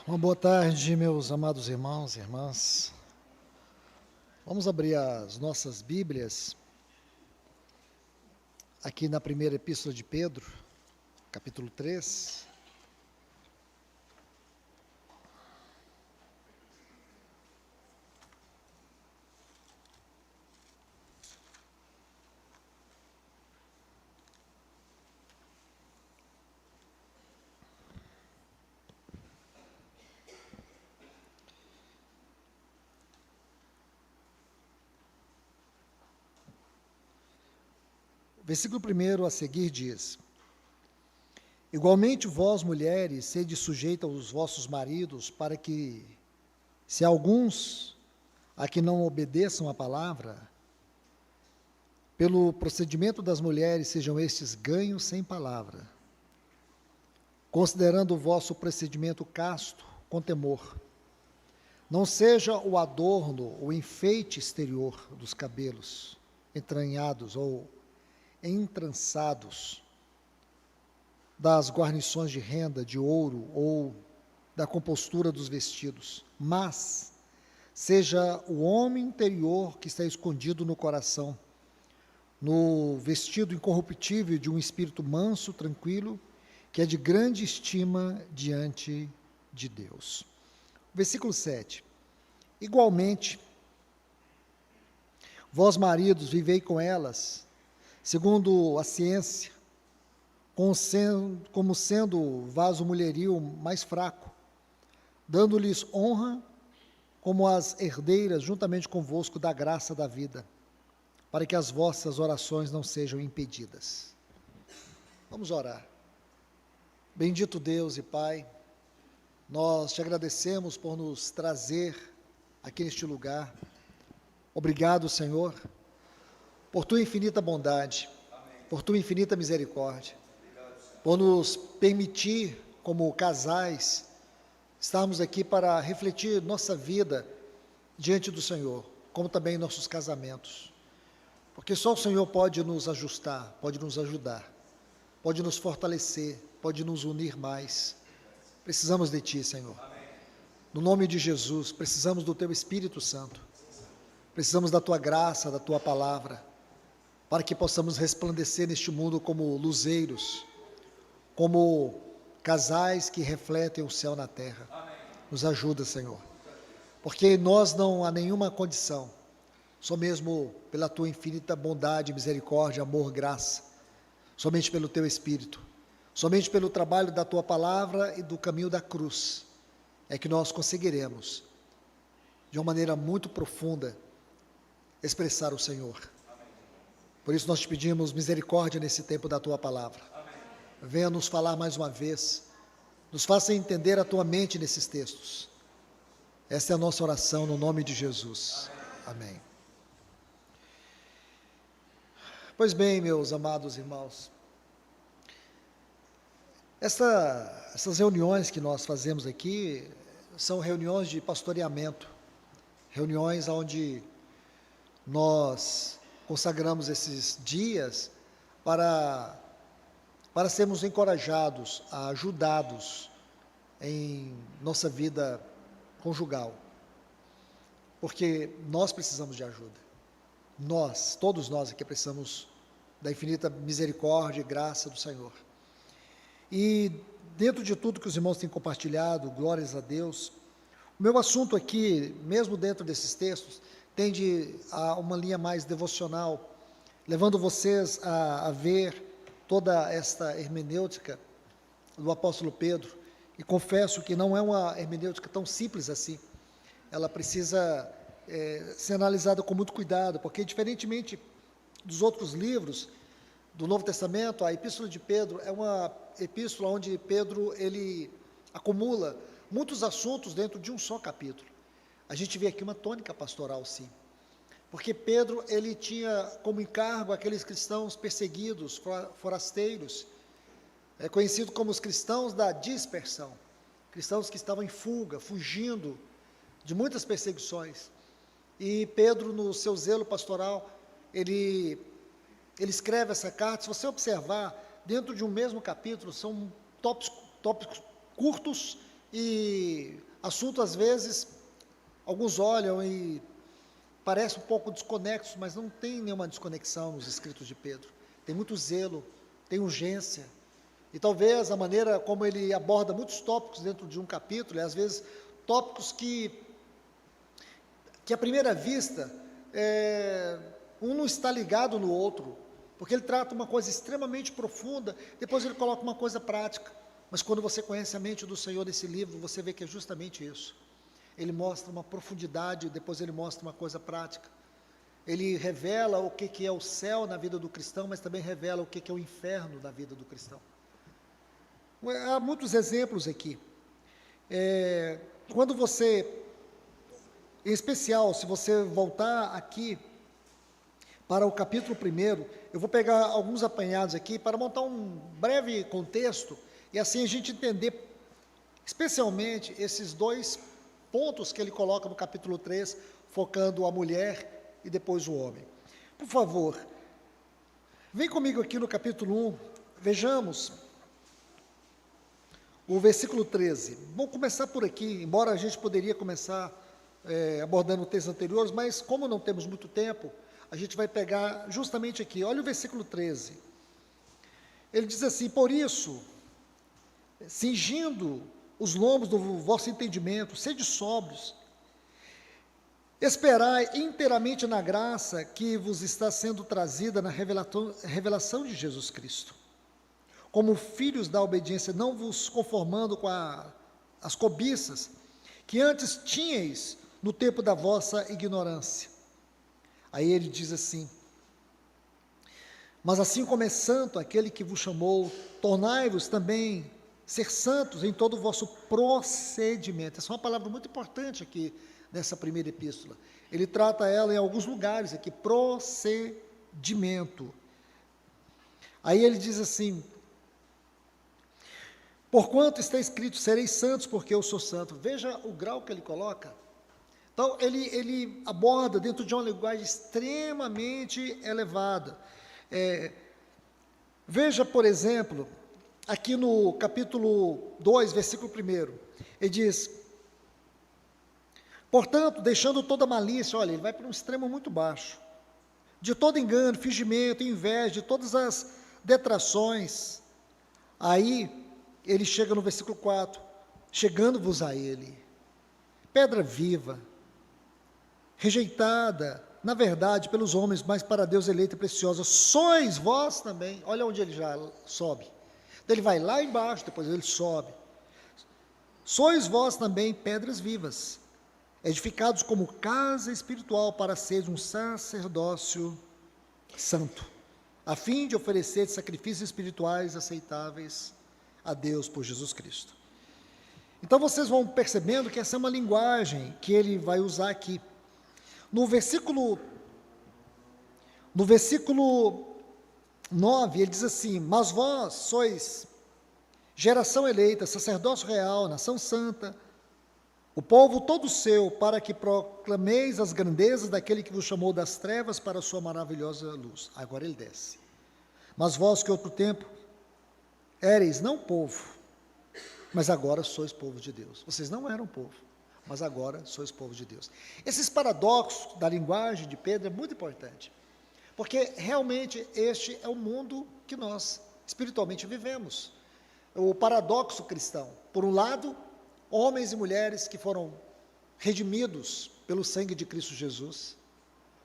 Uma boa tarde, meus amados irmãos e irmãs. Vamos abrir as nossas Bíblias aqui na primeira epístola de Pedro, capítulo 3. Versículo 1 a seguir diz: Igualmente vós, mulheres, sede sujeitas aos vossos maridos, para que, se alguns a que não obedeçam a palavra, pelo procedimento das mulheres sejam estes ganhos sem palavra, considerando o vosso procedimento casto com temor. Não seja o adorno, o enfeite exterior dos cabelos entranhados ou entrançados, das guarnições de renda, de ouro ou da compostura dos vestidos, mas seja o homem interior que está escondido no coração, no vestido incorruptível de um espírito manso, tranquilo, que é de grande estima diante de Deus. Versículo 7. Igualmente, vós maridos, vivei com elas, segundo a ciência, como sendo vaso mulherio mais fraco, dando-lhes honra como as herdeiras juntamente convosco da graça da vida, para que as vossas orações não sejam impedidas. Vamos orar. Bendito Deus e Pai, nós te agradecemos por nos trazer aqui neste lugar. Obrigado, Senhor, por tua infinita bondade, por tua infinita misericórdia, por nos permitir, como casais, estarmos aqui para refletir nossa vida diante do Senhor, como também nossos casamentos. Porque só o Senhor pode nos ajustar, pode nos ajudar, pode nos fortalecer, pode nos unir mais. Precisamos de Ti, Senhor. No nome de Jesus, precisamos do Teu Espírito Santo. Precisamos da Tua graça, da Tua palavra, para que possamos resplandecer neste mundo como luzeiros, como casais que refletem o céu na terra. Nos ajuda, Senhor. Porque nós não há nenhuma condição, só mesmo pela Tua infinita bondade, misericórdia, amor, graça, somente pelo Teu Espírito, somente pelo trabalho da Tua palavra e do caminho da cruz, é que nós conseguiremos, de uma maneira muito profunda, expressar o Senhor. Por isso nós te pedimos misericórdia nesse tempo da Tua palavra. Venha nos falar mais uma vez, nos faça entender a Tua mente nesses textos. Essa é a nossa oração no nome de Jesus. Amém. Pois bem, meus amados irmãos, essas reuniões que nós fazemos aqui são reuniões de pastoreamento, reuniões onde nós consagramos esses dias para sermos encorajados, ajudados em nossa vida conjugal, porque nós precisamos de ajuda. Nós, todos nós aqui precisamos da infinita misericórdia e graça do Senhor. E dentro de tudo que os irmãos têm compartilhado, glórias a Deus, o meu assunto aqui, mesmo dentro desses textos, tende a uma linha mais devocional, levando vocês a ver toda esta hermenêutica do apóstolo Pedro, e confesso que não é uma hermenêutica tão simples assim, ela precisa ser analisada com muito cuidado, porque diferentemente dos outros livros do Novo Testamento, a Epístola de Pedro é uma epístola onde Pedro ele acumula muitos assuntos dentro de um só capítulo. A gente vê aqui uma tônica pastoral, sim, porque Pedro ele tinha como encargo aqueles cristãos perseguidos, forasteiros, conhecido como os cristãos da dispersão, cristãos que estavam em fuga, fugindo de muitas perseguições. E Pedro, no seu zelo pastoral, ele escreve essa carta. Se você observar, dentro de um mesmo capítulo, são tópicos curtos e assunto às vezes, alguns olham e parece um pouco desconexo, mas não tem nenhuma desconexão nos escritos de Pedro. Tem muito zelo, tem urgência, e talvez a maneira como ele aborda muitos tópicos dentro de um capítulo, às vezes tópicos que à primeira vista, um não está ligado no outro, porque ele trata uma coisa extremamente profunda, depois ele coloca uma coisa prática, mas quando você conhece a mente do Senhor nesse livro, você vê que é justamente isso. Ele mostra uma profundidade, depois ele mostra uma coisa prática. Ele revela o que é o céu na vida do cristão, mas também revela o que é o inferno na vida do cristão. Há muitos exemplos aqui. Quando você, em especial, se você voltar aqui para o capítulo 1, eu vou pegar alguns apanhados aqui para montar um breve contexto, e assim a gente entender, especialmente, esses dois pontos que ele coloca no capítulo 3, focando a mulher e depois o homem. Por favor, vem comigo aqui no capítulo 1, vejamos o versículo 13. Vamos começar por aqui, embora a gente poderia começar abordando textos anteriores, mas como não temos muito tempo, a gente vai pegar justamente aqui. Olha o versículo 13. Ele diz assim: por isso, cingindo os lombos do vosso entendimento, sede sóbrios, esperai inteiramente na graça que vos está sendo trazida na revelação de Jesus Cristo. Como filhos da obediência, não vos conformando com as cobiças que antes tinhais no tempo da vossa ignorância. Aí ele diz assim: mas assim como é santo aquele que vos chamou, tornai-vos também ser santos em todo o vosso procedimento. Essa é uma palavra muito importante aqui nessa primeira epístola. Ele trata ela em alguns lugares aqui, procedimento. Aí ele diz assim: porquanto está escrito, sereis santos porque eu sou santo. Veja o grau que ele coloca. Então, ele aborda dentro de uma linguagem extremamente elevada. Veja, por exemplo, aqui no capítulo 2, versículo 1, ele diz: portanto, deixando toda malícia, olha, ele vai para um extremo muito baixo, de todo engano, fingimento, inveja, de todas as detrações. Aí, ele chega no versículo 4, chegando-vos a ele, pedra viva, rejeitada, na verdade, pelos homens, mas para Deus eleita e preciosa, sois vós também. Olha onde ele já sobe. Então, ele vai lá embaixo, depois ele sobe. Sois vós também pedras vivas, edificados como casa espiritual para seres um sacerdócio santo, a fim de oferecer sacrifícios espirituais aceitáveis a Deus por Jesus Cristo. Então vocês vão percebendo que essa é uma linguagem que ele vai usar aqui. No versículo 9, ele diz assim: mas vós sois geração eleita, sacerdócio real, nação santa, o povo todo seu, para que proclameis as grandezas daquele que vos chamou das trevas para a sua maravilhosa luz. Agora ele desce. Mas vós que outro tempo éreis não povo, mas agora sois povo de Deus. Vocês não eram povo, mas agora sois povo de Deus. Esses paradoxos da linguagem de Pedro é muito importante, porque realmente este é o mundo que nós espiritualmente vivemos. O paradoxo cristão. Por um lado, homens e mulheres que foram redimidos pelo sangue de Cristo Jesus,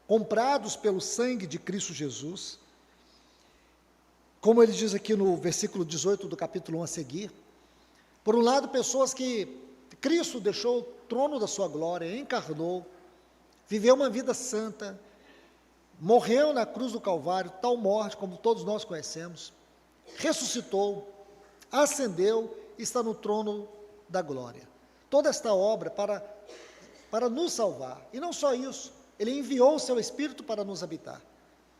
comprados pelo sangue de Cristo Jesus, como ele diz aqui no versículo 18 do capítulo 1 a seguir. Por um lado, pessoas que Cristo deixou o trono da sua glória, encarnou, viveu uma vida santa, morreu na cruz do Calvário, tal morte como todos nós conhecemos, ressuscitou, ascendeu e está no trono da glória. Toda esta obra para nos salvar. E não só isso, ele enviou o seu Espírito para nos habitar,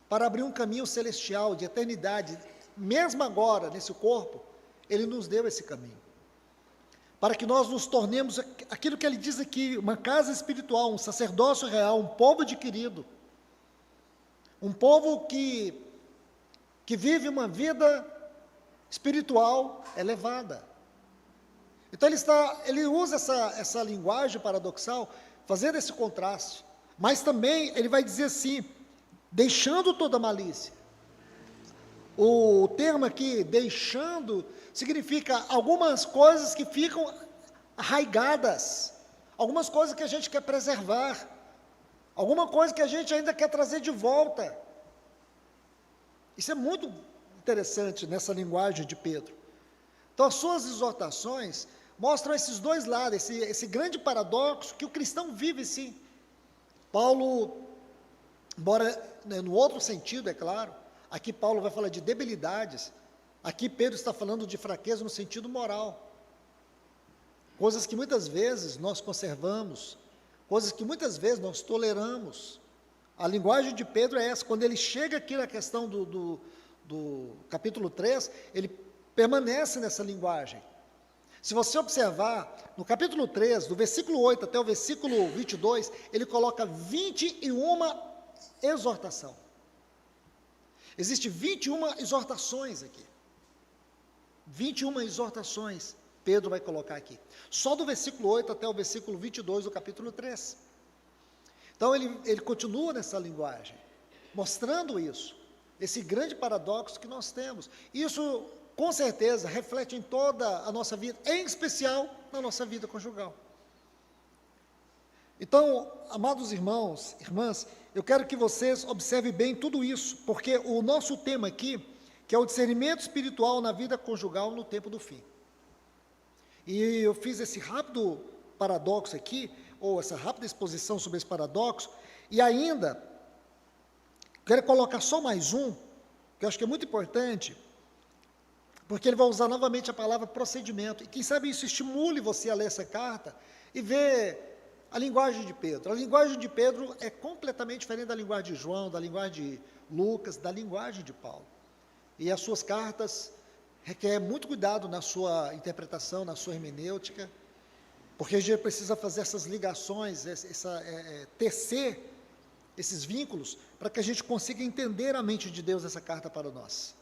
para abrir um caminho celestial de eternidade. Mesmo agora, nesse corpo, ele nos deu esse caminho, para que nós nos tornemos aquilo que ele diz aqui, uma casa espiritual, um sacerdócio real, um povo adquirido, um povo que vive uma vida espiritual elevada, Então ele usa essa linguagem paradoxal, fazendo esse contraste, mas também ele vai dizer assim, deixando toda malícia. O termo aqui, deixando, significa algumas coisas que ficam arraigadas, algumas coisas que a gente quer preservar, alguma coisa que a gente ainda quer trazer de volta. Isso é muito interessante nessa linguagem de Pedro. Então, as suas exortações mostram esses dois lados, esse grande paradoxo que o cristão vive, sim. Paulo, embora no outro sentido, é claro, aqui Paulo vai falar de debilidades, aqui Pedro está falando de fraqueza no sentido moral. Coisas que muitas vezes nós conservamos, coisas que muitas vezes nós toleramos. A linguagem de Pedro é essa, quando ele chega aqui na questão do capítulo 3, ele permanece nessa linguagem. Se você observar, no capítulo 3, do versículo 8 até o versículo 22, ele coloca 21 exortação. Existem 21 exortações aqui. 21 exortações, Pedro vai colocar aqui. Só do versículo 8 até o versículo 22 do capítulo 3. Então, ele continua nessa linguagem, mostrando isso, esse grande paradoxo que nós temos. Isso, com certeza, reflete em toda a nossa vida, em especial na nossa vida conjugal. Então, amados irmãos, irmãs, eu quero que vocês observem bem tudo isso, porque o nosso tema aqui, que é o discernimento espiritual na vida conjugal no tempo do fim. E eu fiz esse rápido paradoxo aqui, ou essa rápida exposição sobre esse paradoxo, e ainda, quero colocar só mais um, que eu acho que é muito importante, porque ele vai usar novamente a palavra procedimento, e quem sabe isso estimule você a ler essa carta, e ver a linguagem de Pedro. A linguagem de Pedro é completamente diferente da linguagem de João, da linguagem de Lucas, da linguagem de Paulo. E as suas cartas requer muito cuidado na sua interpretação, na sua hermenêutica, porque a gente precisa fazer essas ligações, tecer esses vínculos, para que a gente consiga entender a mente de Deus nessa carta para nós.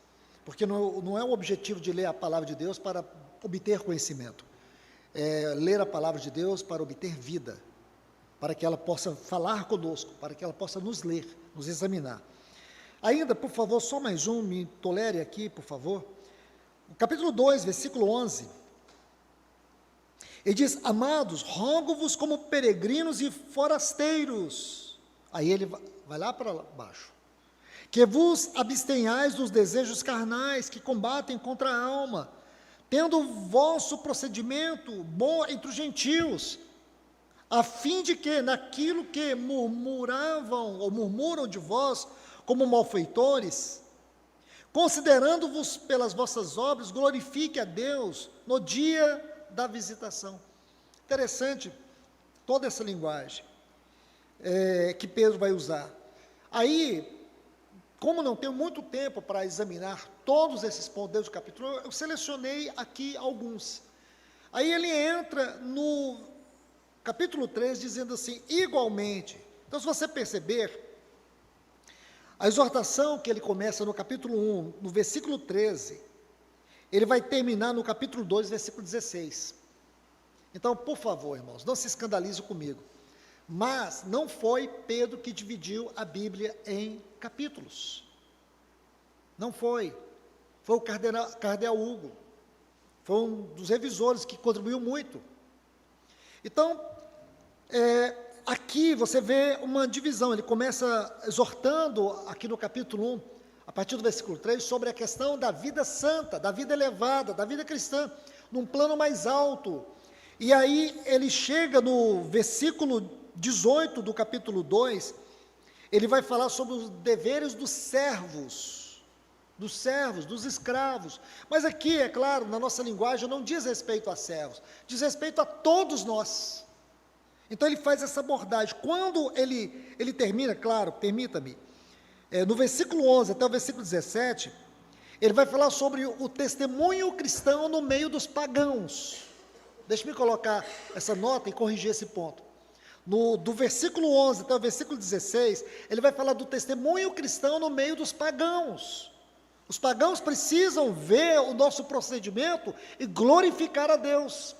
Porque não é o objetivo de ler a palavra de Deus para obter conhecimento. É ler a palavra de Deus para obter vida, para que ela possa falar conosco, para que ela possa nos ler, nos examinar. Ainda, por favor, só mais um, me tolere aqui, por favor. No capítulo 2, versículo 11, ele diz, amados, rogo-vos como peregrinos e forasteiros. Aí ele vai lá para baixo. Que vos abstenhais dos desejos carnais que combatem contra a alma, tendo o vosso procedimento bom entre os gentios, a fim de que, naquilo que murmuravam ou murmuram de vós, como malfeitores, considerando-vos pelas vossas obras, glorifique a Deus no dia da visitação. Interessante toda essa linguagem que Pedro vai usar. Aí, como não tenho muito tempo para examinar todos esses pontos dentro do capítulo, eu selecionei aqui alguns. Aí ele entra no capítulo 3, dizendo assim, igualmente. Então, se você perceber, a exortação que ele começa no capítulo 1, no versículo 13, ele vai terminar no capítulo 2, versículo 16. Então, por favor, irmãos, não se escandalizem comigo. Mas não foi Pedro que dividiu a Bíblia em capítulos. Não foi. Foi o cardeal Hugo. Foi um dos revisores que contribuiu muito. Então, aqui você vê uma divisão. Ele começa exortando, aqui no capítulo 1, a partir do versículo 3, sobre a questão da vida santa, da vida elevada, da vida cristã, num plano mais alto. E aí ele chega no versículo 18 do capítulo 2, ele vai falar sobre os deveres dos servos, dos escravos. Mas aqui, é claro, na nossa linguagem, não diz respeito a servos, diz respeito a todos nós. Então ele faz essa abordagem. Quando ele termina, claro, permita-me, no versículo 11 até o versículo 17, ele vai falar sobre o testemunho cristão no meio dos pagãos. Deixe-me colocar essa nota e corrigir esse ponto. Do versículo 11 até o versículo 16, ele vai falar do testemunho cristão no meio dos pagãos. Os pagãos precisam ver o nosso procedimento e glorificar a Deus.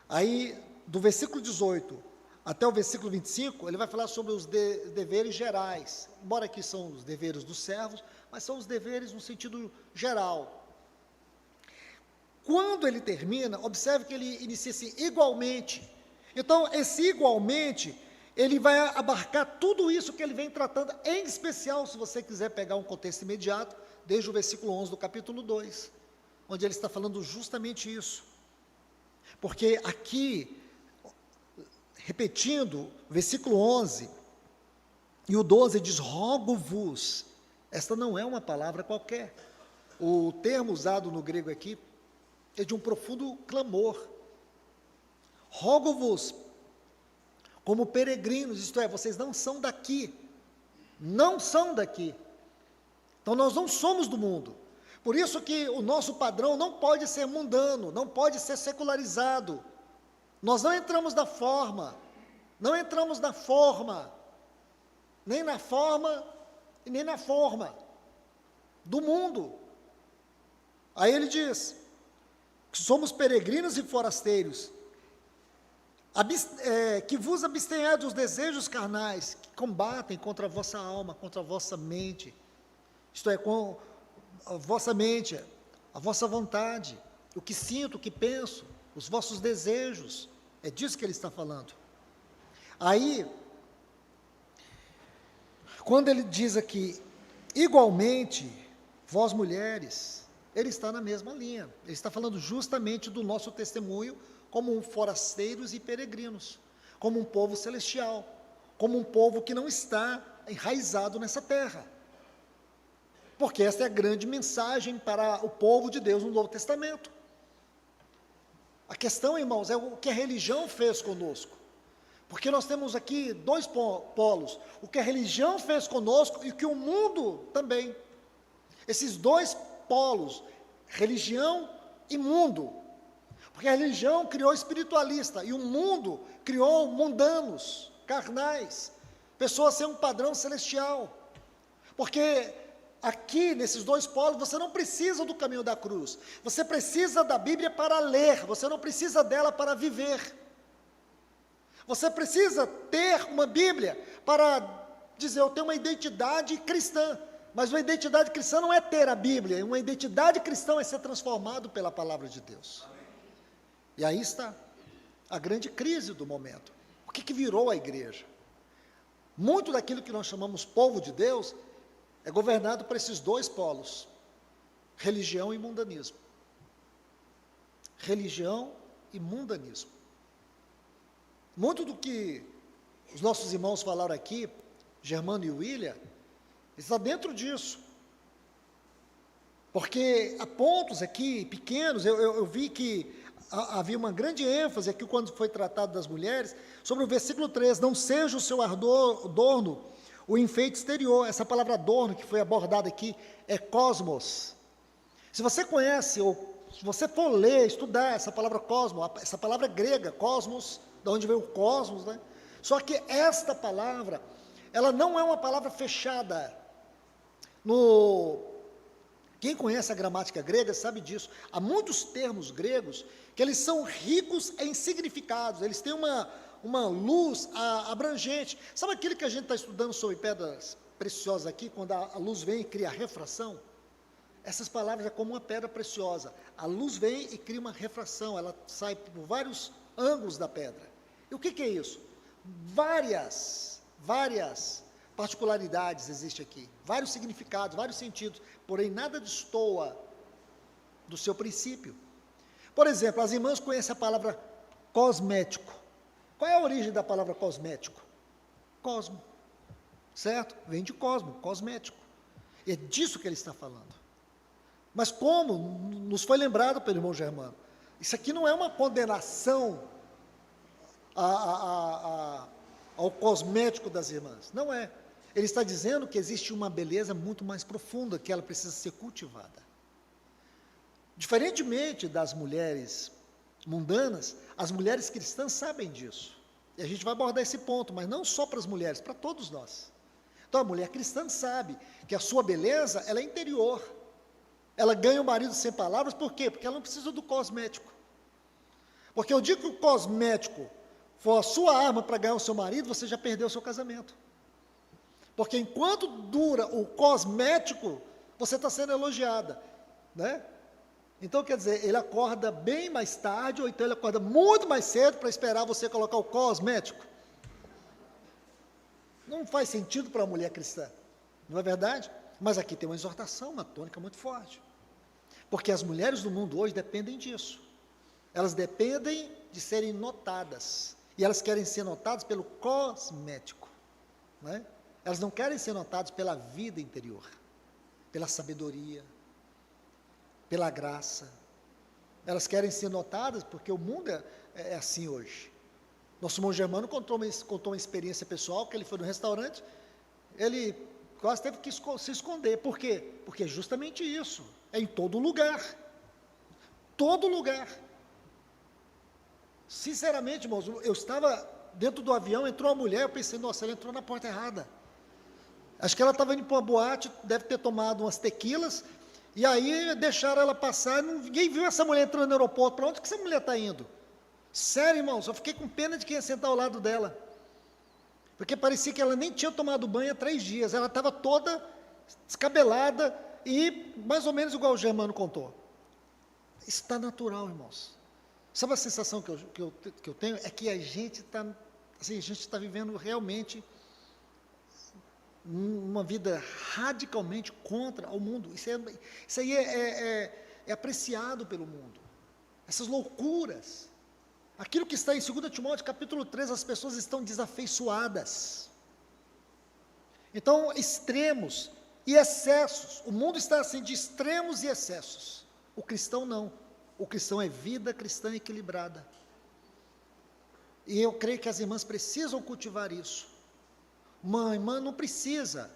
Aí, do versículo 18 até o versículo 25, ele vai falar sobre os deveres gerais, embora aqui são os deveres dos servos, mas são os deveres no sentido geral. Quando ele termina, observe que ele inicia assim, igualmente. Então, esse igualmente, ele vai abarcar tudo isso que ele vem tratando, em especial, se você quiser pegar um contexto imediato, desde o versículo 11 do capítulo 2, onde ele está falando justamente isso. Porque aqui, repetindo, versículo 11 e o 12 diz, rogo-vos. Esta não é uma palavra qualquer. O termo usado no grego aqui é de um profundo clamor. Rogo-vos como peregrinos, isto é, vocês não são daqui. Não são daqui. Então nós não somos do mundo. Por isso que o nosso padrão não pode ser mundano, não pode ser secularizado. Nós não entramos na forma, não entramos na forma, nem na forma e nem na forma do mundo. Aí ele diz que somos peregrinos e forasteiros, que vos abstenhai dos desejos carnais, que combatem contra a vossa alma, contra a vossa mente, isto é, com a vossa mente, a vossa vontade, o que sinto, o que penso, os vossos desejos. É disso que ele está falando. Aí, quando ele diz aqui, igualmente, vós mulheres, ele está na mesma linha. Ele está falando justamente do nosso testemunho como forasteiros e peregrinos, como um povo celestial, como um povo que não está enraizado nessa terra. Porque essa é a grande mensagem para o povo de Deus no Novo Testamento. A questão, irmãos, é o que a religião fez conosco. Porque nós temos aqui dois polos, o que a religião fez conosco e o que o mundo também. Esses dois polos, religião e mundo. Porque a religião criou espiritualista e o mundo criou mundanos, carnais, pessoas sem um padrão celestial. Porque aqui, nesses dois polos, você não precisa do caminho da cruz. Você precisa da Bíblia para ler, você não precisa dela para viver. Você precisa ter uma Bíblia para dizer, eu tenho uma identidade cristã. Mas uma identidade cristã não é ter a Bíblia, uma identidade cristã é ser transformado pela palavra de Deus. E aí está a grande crise do momento. O que virou a igreja? Muito daquilo que nós chamamos povo de Deus é governado por esses dois polos, religião e mundanismo. Religião e mundanismo. Muito do que os nossos irmãos falaram aqui, Germano e William, está dentro disso. Porque há pontos aqui pequenos, eu vi que havia uma grande ênfase aqui quando foi tratado das mulheres, sobre o versículo 3, não seja o seu adorno o enfeite exterior. Essa palavra adorno que foi abordada aqui é cosmos. Se você conhece, ou se você for ler, estudar essa palavra cosmos, essa palavra grega, cosmos, de onde veio o cosmos, né? Só que esta palavra, ela não é uma palavra fechada. Quem conhece a gramática grega sabe disso. Há muitos termos gregos que eles são ricos em significados, eles têm uma luz abrangente. Sabe aquilo que a gente está estudando sobre pedras preciosas aqui, quando a luz vem e cria a refração? Essas palavras é como uma pedra preciosa. A luz vem e cria uma refração, ela sai por vários ângulos da pedra. E o que é isso? Várias particularidades existem aqui, vários significados, vários sentidos, porém nada destoa do seu princípio. Por exemplo, as irmãs conhecem a palavra cosmético. Qual é a origem da palavra cosmético? Cosmo, certo? Vem de cosmo, cosmético. E é disso que ele está falando. Mas como nos foi lembrado pelo irmão Germano, isso aqui não é uma condenação ao cosmético das irmãs, não é. Ele está dizendo que existe uma beleza muito mais profunda, que ela precisa ser cultivada. Diferentemente das mulheres mundanas, as mulheres cristãs sabem disso. E a gente vai abordar esse ponto, mas não só para as mulheres, para todos nós. Então a mulher cristã sabe que a sua beleza, ela é interior. Ela ganha o marido sem palavras, por quê? Porque ela não precisa do cosmético. Porque o dia que o cosmético for a sua arma para ganhar o seu marido, você já perdeu o seu casamento. Porque enquanto dura o cosmético, você está sendo elogiada, né? Então, quer dizer, ele acorda bem mais tarde, ou então ele acorda muito mais cedo para esperar você colocar o cosmético. Não faz sentido para a mulher cristã, não é verdade? Mas aqui tem uma exortação, uma tônica muito forte. Porque as mulheres do mundo hoje dependem disso. Elas dependem de serem notadas. E elas querem ser notadas pelo cosmético, né? Elas não querem ser notadas pela vida interior, pela sabedoria, pela graça. Elas querem ser notadas porque o mundo é assim hoje. Nosso irmão Germano contou uma experiência pessoal, que ele foi no restaurante, ele quase teve que se esconder. Por quê? Porque é justamente isso, é em todo lugar. Todo lugar. Sinceramente, irmãos, eu estava dentro do avião, entrou uma mulher, eu pensei, nossa, ela entrou na porta errada. Acho que ela estava indo para uma boate, deve ter tomado umas tequilas, e aí deixaram ela passar, ninguém viu essa mulher entrando no aeroporto. Para onde que essa mulher está indo? Sério, irmãos, eu fiquei com pena de quem ia sentar ao lado dela, porque parecia que ela nem tinha tomado banho há 3 dias, ela estava toda descabelada, e mais ou menos igual o Germano contou. Está natural, irmãos. Sabe a sensação que eu tenho? É que a gente está assim, vivendo realmente uma vida radicalmente contra o mundo. Isso aí é apreciado pelo mundo. Essas loucuras. Aquilo que está em 2 Timóteo, capítulo 3, as pessoas estão desafeiçoadas. Então, extremos e excessos. O mundo está assim, de extremos e excessos. O cristão não. O cristão é vida cristã equilibrada. E eu creio que as irmãs precisam cultivar isso. Uma irmã não precisa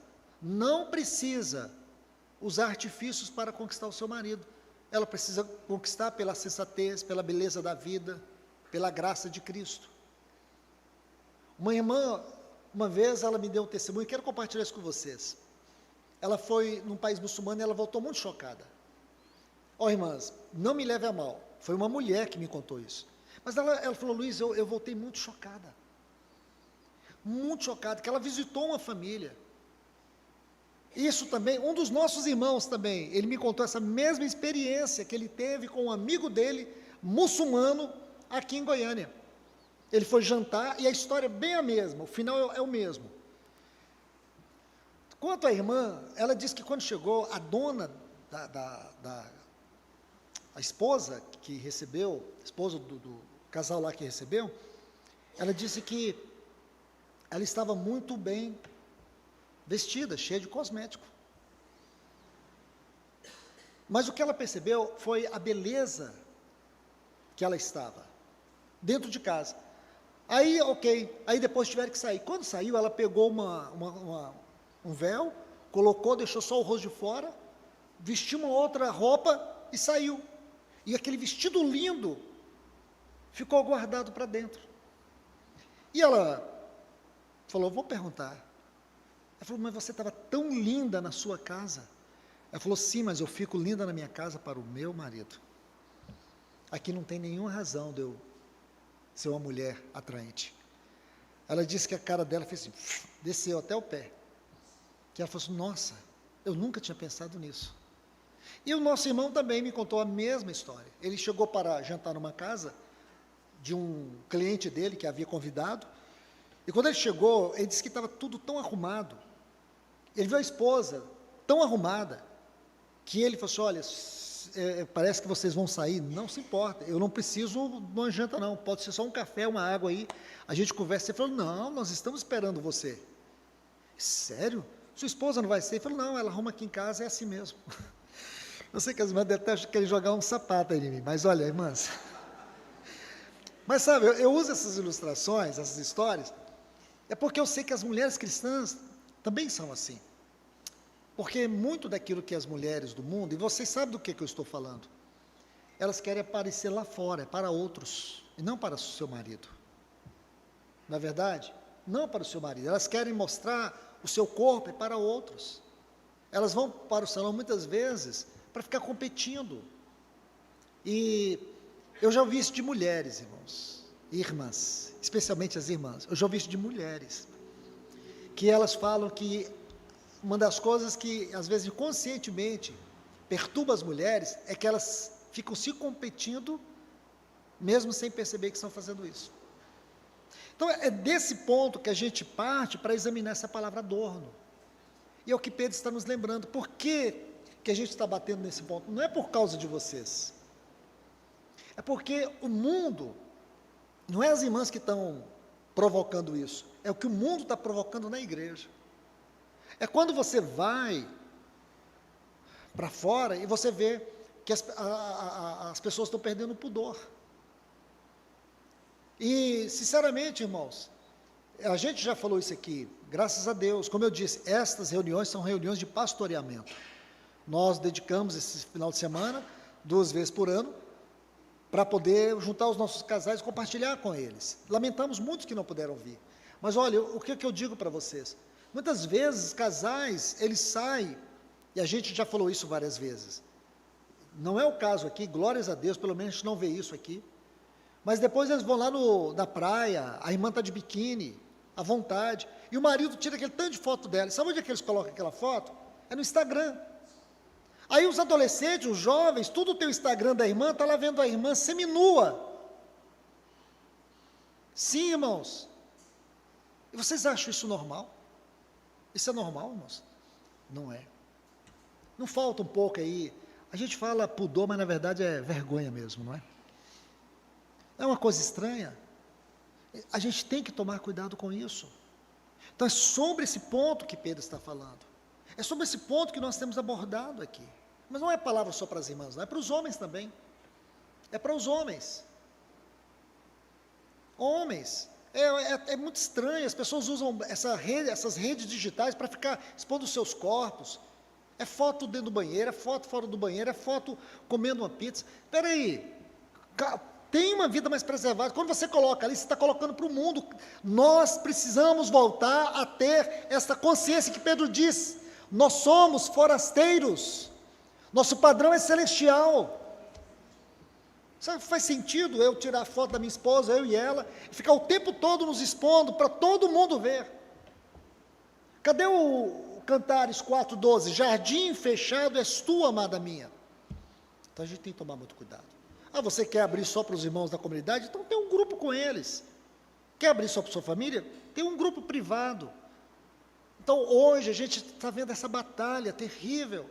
usar artifícios para conquistar o seu marido. Ela precisa conquistar pela sensatez, pela beleza da vida, pela graça de Cristo. Uma irmã, uma vez, ela me deu um testemunho, quero compartilhar isso com vocês. Ela foi num país muçulmano e ela voltou muito chocada. Irmãs, não me leve a mal, foi uma mulher que me contou isso. Mas ela falou, Luiz, eu voltei muito chocada, que ela visitou uma família. Isso também, um dos nossos irmãos também, ele me contou essa mesma experiência que ele teve com um amigo dele, muçulmano, aqui em Goiânia. Ele foi jantar e a história é bem a mesma, o final é o mesmo. Quanto à irmã, ela disse que quando chegou, a dona a esposa que recebeu, a esposa do casal lá que recebeu, ela disse que ela estava muito bem vestida, cheia de cosmético. Mas o que ela percebeu foi a beleza que ela estava, dentro de casa. Aí, ok, aí depois tiveram que sair. Quando saiu, ela pegou um véu, colocou, deixou só o rosto de fora, vestiu uma outra roupa e saiu. E aquele vestido lindo ficou guardado para dentro. E ela falou, vou perguntar. Ela falou, mas você estava tão linda na sua casa. Ela falou, sim, mas eu fico linda na minha casa para o meu marido. Aqui não tem nenhuma razão de eu ser uma mulher atraente. Ela disse que a cara dela fez assim, desceu até o pé. Que ela falou assim, nossa, eu nunca tinha pensado nisso. E o nosso irmão também me contou a mesma história. Ele chegou para jantar numa casa de um cliente dele que havia convidado, e quando ele chegou, ele disse que estava tudo tão arrumado. Ele viu a esposa tão arrumada, que ele falou assim, olha, parece que vocês vão sair, não se importa, eu não preciso de uma janta não, pode ser só um café, uma água aí, a gente conversa. Ele falou, não, nós estamos esperando você. Sério? Sua esposa não vai ser? Ele falou, não, ela arruma aqui em casa, é assim mesmo. Eu sei que as irmãs detestam querem jogar um sapato aí em mim, mas olha, irmãs. Mas sabe, eu uso essas ilustrações, essas histórias, é porque eu sei que as mulheres cristãs também são assim. Porque muito daquilo que as mulheres do mundo, e vocês sabem do que eu estou falando, elas querem aparecer lá fora, para outros, e não para o seu marido. Não é verdade? Não para o seu marido, elas querem mostrar o seu corpo para outros. Elas vão para o salão muitas vezes para ficar competindo. E Eu já ouvi isso de mulheres, irmãos, irmãs, especialmente as irmãs. Eu já ouvi isso de mulheres, que elas falam que uma das coisas que, às vezes, inconscientemente, perturba as mulheres, é que elas ficam se competindo, mesmo sem perceber que estão fazendo isso. Então, é desse ponto que a gente parte para examinar essa palavra adorno. E é o que Pedro está nos lembrando. Por que a gente está batendo nesse ponto? Não é por causa de vocês. É porque o mundo, não é as irmãs que estão provocando isso, é o que o mundo está provocando na igreja. É quando você vai para fora e você vê que as pessoas estão perdendo o pudor. E, sinceramente, irmãos, a gente já falou isso aqui, graças a Deus, como eu disse, estas reuniões são reuniões de pastoreamento. Nós dedicamos esse final de semana, 2 vezes por ano, para poder juntar os nossos casais e compartilhar com eles. Lamentamos muitos que não puderam vir. Mas olha, o que eu digo para vocês? Muitas vezes, casais, eles saem, e a gente já falou isso várias vezes. Não é o caso aqui, glórias a Deus, pelo menos a gente não vê isso aqui. Mas depois eles vão lá na praia, a irmã está de biquíni, à vontade, e o marido tira aquele tanto de foto dela. Sabe onde é que eles colocam aquela foto? É no Instagram. Aí os adolescentes, os jovens, tudo tem o Instagram da irmã, está lá vendo a irmã seminua. Sim, irmãos. E vocês acham isso normal? Isso é normal, irmãos? Não é. Não falta um pouco aí. A gente fala pudor, mas na verdade é vergonha mesmo, não é? É uma coisa estranha. A gente tem que tomar cuidado com isso. Então é sobre esse ponto que Pedro está falando. É sobre esse ponto que nós temos abordado aqui. Mas não é palavra só para as irmãs, não é para os homens também. É para os homens. Homens. É muito estranho, as pessoas usam essas redes digitais para ficar expondo os seus corpos. É foto dentro do banheiro, é foto fora do banheiro, é foto comendo uma pizza. Espera aí, tem uma vida mais preservada. Quando você coloca ali, você está colocando para o mundo. Nós precisamos voltar a ter essa consciência que Pedro diz. Nós somos forasteiros. Nosso padrão é celestial. Sabe, faz sentido eu tirar a foto da minha esposa, eu e ela, e ficar o tempo todo nos expondo para todo mundo ver? Cadê o Cantares 4:12? Jardim fechado és tu, amada minha. Então a gente tem que tomar muito cuidado. Ah, você quer abrir só para os irmãos da comunidade? Então tem um grupo com eles. Quer abrir só para a sua família? Tem um grupo privado. Então hoje a gente está vendo essa batalha terrível.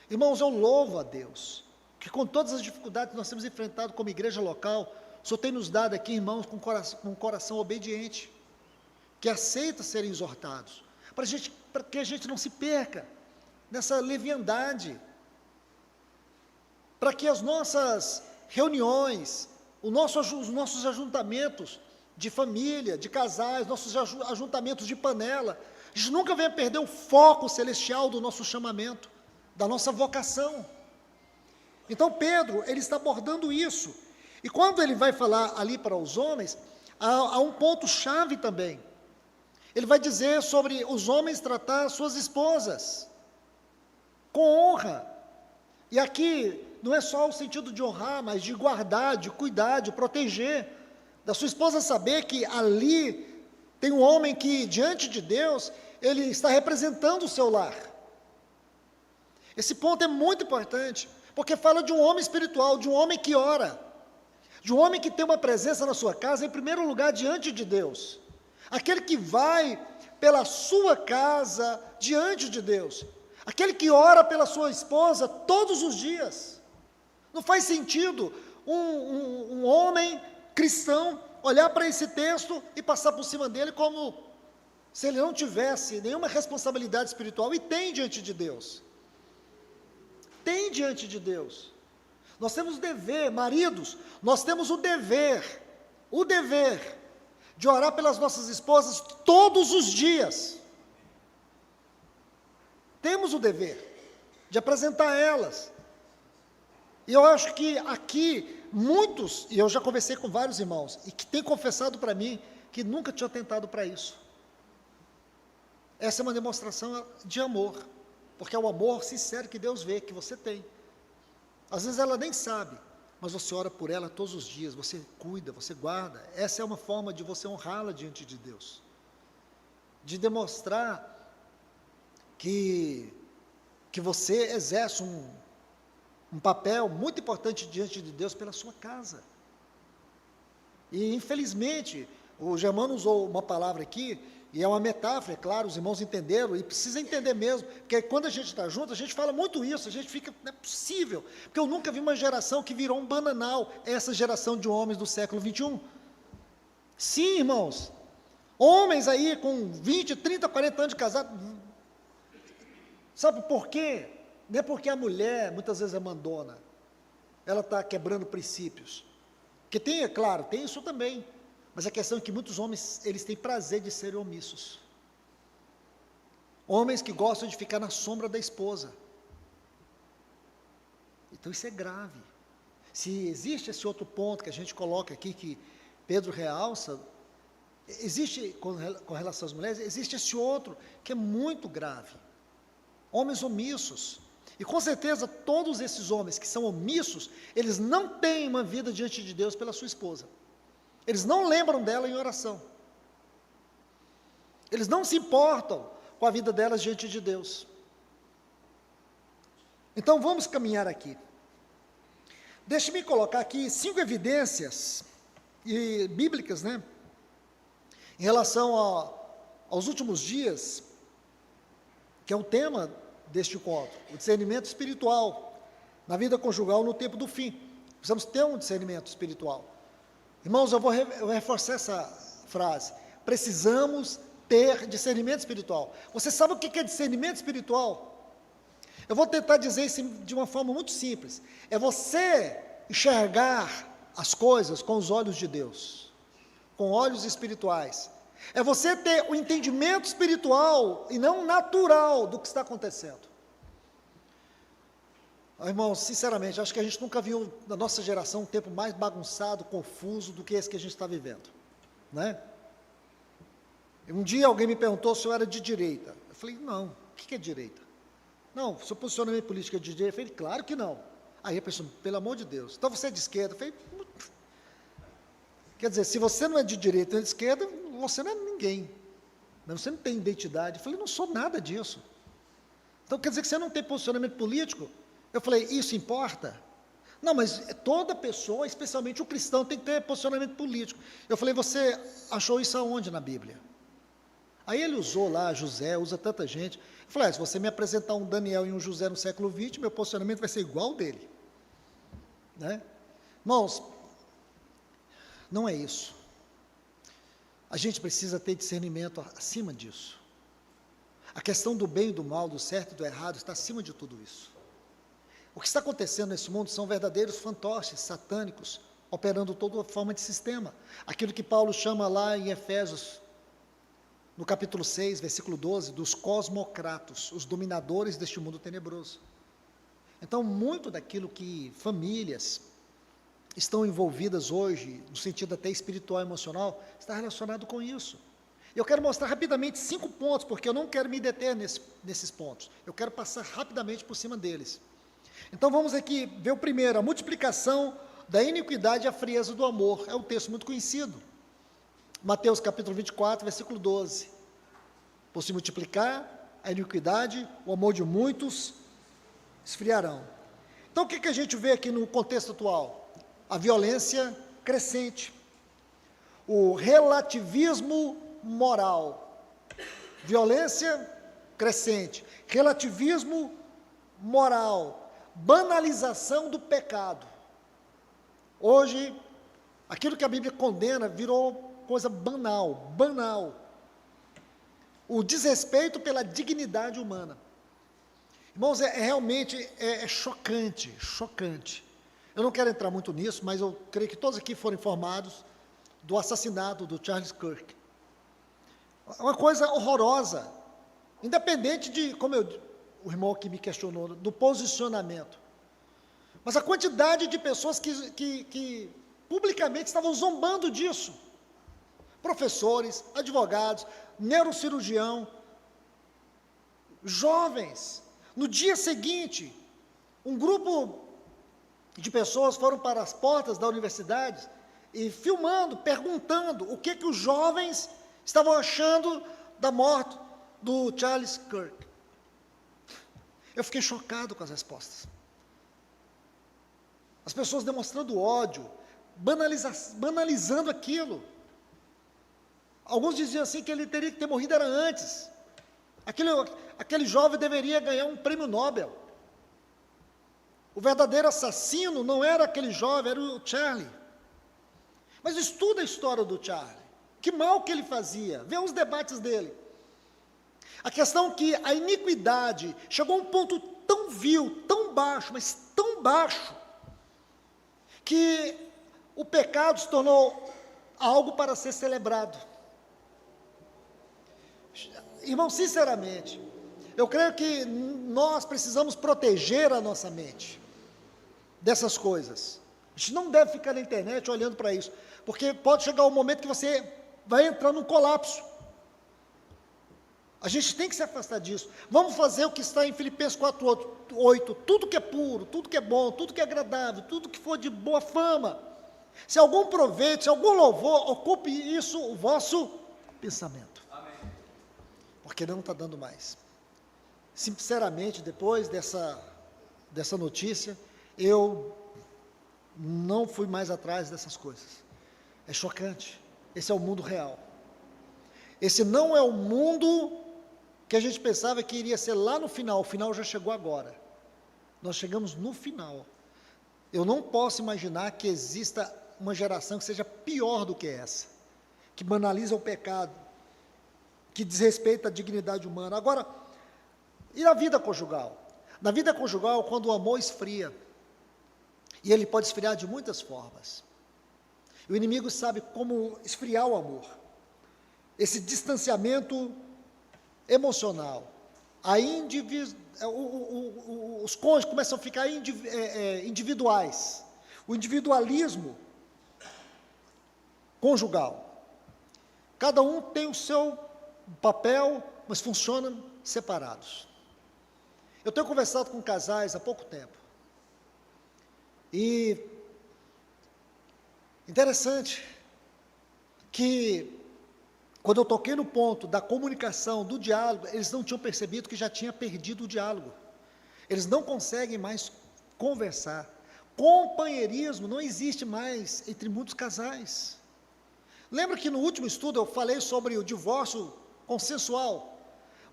Irmãos, eu louvo a Deus, que com todas as dificuldades que nós temos enfrentado como igreja local, o Senhor tem nos dado aqui irmãos com um coração obediente, que aceita serem exortados, para que a gente não se perca nessa leviandade, para que as nossas reuniões, os nossos ajuntamentos de família, de casais, nossos ajuntamentos de panela, a gente nunca venha perder o foco celestial do nosso chamamento, da nossa vocação. Então Pedro, ele está abordando isso, e quando ele vai falar ali para os homens, há um ponto chave também. Ele vai dizer sobre os homens tratar suas esposas com honra, e aqui não é só o sentido de honrar, mas de guardar, de cuidar, de proteger, da sua esposa saber que ali tem um homem que diante de Deus, ele está representando o seu lar. Esse ponto é muito importante, porque fala de um homem espiritual, de um homem que ora, de um homem que tem uma presença na sua casa, em primeiro lugar, diante de Deus. Aquele que vai pela sua casa, diante de Deus. Aquele que ora pela sua esposa todos os dias. Não faz sentido um homem cristão olhar para esse texto e passar por cima dele como se ele não tivesse nenhuma responsabilidade espiritual, e tem diante de Deus. Tem diante de Deus. Nós temos o dever, maridos, nós temos o dever de orar pelas nossas esposas todos os dias. Temos o dever de apresentar elas. E eu acho que aqui, muitos, e eu já conversei com vários irmãos, e que têm confessado para mim que nunca tinham tentado para isso. Essa é uma demonstração de amor. Porque é o amor sincero que Deus vê, que você tem. Às vezes ela nem sabe, mas você ora por ela todos os dias, você cuida, você guarda. Essa é uma forma de você honrá-la diante de Deus, de demonstrar que você exerce um papel muito importante diante de Deus pela sua casa. E infelizmente, o Germano usou uma palavra aqui, e é uma metáfora, é claro, os irmãos entenderam, e precisa entender mesmo, porque quando a gente está junto, a gente fala muito isso, a gente fica, não é possível, porque eu nunca vi uma geração que virou um bananal, essa geração de homens do século 21. Sim, irmãos, homens aí com 20, 30, 40 anos de casado, sabe por quê? Não é porque a mulher muitas vezes é mandona, ela está quebrando princípios, que tem, é claro, tem isso também, mas a questão é que muitos homens, eles têm prazer de serem omissos, homens que gostam de ficar na sombra da esposa, então isso é grave. Se existe esse outro ponto que a gente coloca aqui, que Pedro realça, existe, com relação às mulheres, existe esse outro, que é muito grave, homens omissos. E com certeza todos esses homens que são omissos, eles não têm uma vida diante de Deus pela sua esposa. Eles não lembram dela em oração. Eles não se importam com a vida delas diante de Deus. Então vamos caminhar aqui. Deixe-me colocar aqui 5 evidências bíblicas, né, em relação aos últimos dias, que é o tema deste encontro, o discernimento espiritual na vida conjugal no tempo do fim. Precisamos ter um discernimento espiritual. Irmãos, eu vou reforçar essa frase. Precisamos ter discernimento espiritual. Você sabe o que é discernimento espiritual? Eu vou tentar dizer isso de uma forma muito simples. É você enxergar as coisas com os olhos de Deus, com olhos espirituais. É você ter o entendimento espiritual e não natural do que está acontecendo. Irmãos, sinceramente, acho que a gente nunca viu na nossa geração um tempo mais bagunçado, confuso do que esse que a gente está vivendo, né? Um dia alguém me perguntou se eu era de direita. Eu falei, não, o que é direita? Não, seu posicionamento político é de direita? Eu falei, claro que não. Aí a pessoa, pelo amor de Deus, então você é de esquerda? Eu falei, quer dizer, se você não é de direita ou de esquerda, você não é ninguém, você não tem identidade. Eu falei, não sou nada disso. Então quer dizer que você não tem posicionamento político? Eu falei, isso importa? Não, mas toda pessoa, especialmente o cristão, tem que ter posicionamento político. Eu falei, você achou isso aonde na Bíblia? Aí ele usou lá José, usa tanta gente. Eu falei, se você me apresentar um Daniel e um José no século XX, meu posicionamento vai ser igual ao dele, né? Irmãos, não é isso. A gente precisa ter discernimento acima disso. A questão do bem e do mal, do certo e do errado, está acima de tudo isso. O que está acontecendo nesse mundo são verdadeiros fantoches satânicos, operando toda forma de sistema. Aquilo que Paulo chama lá em Efésios, no capítulo 6, versículo 12, dos cosmocratos, os dominadores deste mundo tenebroso. Então, muito daquilo que famílias estão envolvidas hoje, no sentido até espiritual e emocional, está relacionado com isso. Eu quero mostrar rapidamente 5 pontos, porque eu não quero me deter nesses pontos. Eu quero passar rapidamente por cima deles. Então vamos aqui ver o primeiro, a multiplicação da iniquidade e a frieza do amor. É um texto muito conhecido. Mateus capítulo 24, versículo 12. Por se multiplicar a iniquidade, o amor de muitos esfriarão. Então o que a gente vê aqui no contexto atual? A violência crescente, o relativismo moral, violência crescente, relativismo moral, banalização do pecado. Hoje, aquilo que a Bíblia condena virou coisa banal. O desrespeito pela dignidade humana. Irmãos, realmente chocante. Eu não quero entrar muito nisso, mas eu creio que todos aqui foram informados do assassinato do Charles Kirk. Uma coisa horrorosa, independente de, o irmão que me questionou, do posicionamento. Mas a quantidade de pessoas que publicamente estavam zombando disso. Professores, advogados, neurocirurgião, jovens. No dia seguinte, um grupo de pessoas foram para as portas da universidade e filmando, perguntando o que os jovens estavam achando da morte do Charles Kirk. Eu fiquei chocado com as respostas. As pessoas demonstrando ódio, banalizando aquilo. Alguns diziam assim que ele teria que ter morrido era antes. Aquele jovem deveria ganhar um prêmio Nobel. O verdadeiro assassino não era aquele jovem, era o Charlie. Mas estuda a história do Charlie. Que mal que ele fazia. Vê os debates dele. A questão é que a iniquidade chegou a um ponto tão vil, tão baixo, mas tão baixo, que o pecado se tornou algo para ser celebrado. Irmão, sinceramente, eu creio que nós precisamos proteger a nossa mente dessas coisas. A gente não deve ficar na internet olhando para isso, porque pode chegar um momento que você vai entrar num colapso. A gente tem que se afastar disso. Vamos fazer o que está em Filipenses 4:8, tudo que é puro, tudo que é bom, tudo que é agradável, tudo que for de boa fama. Se algum proveito, se algum louvor, ocupe isso o vosso pensamento. Amém. Porque não está dando mais. Sinceramente, depois dessa notícia, eu não fui mais atrás dessas coisas. É chocante. Esse é o mundo real. Esse não é o mundo que a gente pensava que iria ser lá no final. O final já chegou agora. Nós chegamos no final. Eu não posso imaginar que exista uma geração que seja pior do que essa, que banaliza o pecado, que desrespeita a dignidade humana. Agora, e na vida conjugal? Na vida conjugal, quando o amor esfria, e ele pode esfriar de muitas formas, o inimigo sabe como esfriar o amor, esse distanciamento emocional, os cônjuges começam a ficar individuais, o individualismo conjugal, cada um tem o seu papel, mas funcionam separados. Eu tenho conversado com casais há pouco tempo, e interessante que quando eu toquei no ponto da comunicação, do diálogo, eles não tinham percebido que já tinha perdido o diálogo. Eles não conseguem mais conversar. Companheirismo não existe mais entre muitos casais. Lembra que no último estudo eu falei sobre o divórcio consensual?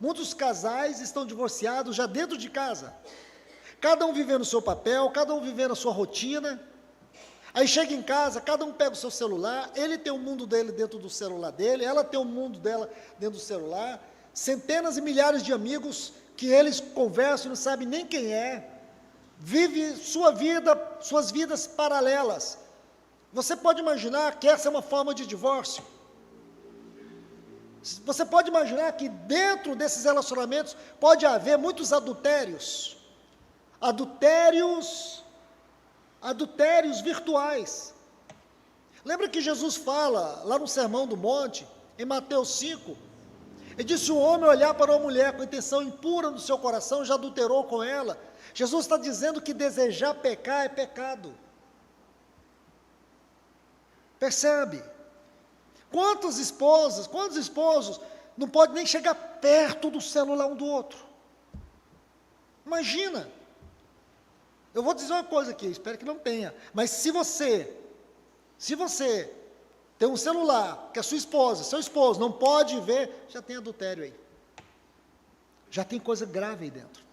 Muitos casais estão divorciados já dentro de casa. Cada um vivendo o seu papel, cada um vivendo a sua rotina. Aí chega em casa, cada um pega o seu celular, ele tem o mundo dele dentro do celular dele, ela tem o mundo dela dentro do celular, centenas e milhares de amigos que eles conversam e não sabem nem quem é, vive sua vida, suas vidas paralelas. Você pode imaginar que essa é uma forma de divórcio? Você pode imaginar que dentro desses relacionamentos pode haver muitos adultérios virtuais. Lembra que Jesus fala, lá no Sermão do Monte, em Mateus 5, ele disse: se o homem olhar para uma mulher com intenção impura no seu coração, já adulterou com ela. Jesus está dizendo que desejar pecar é pecado. Percebe? Quantos esposos não podem nem chegar perto do celular um do outro? Imagina. Eu vou dizer uma coisa aqui, espero que não tenha, mas se você tem um celular que a sua esposa, seu esposo não pode ver, já tem adultério aí. Já tem coisa grave aí dentro.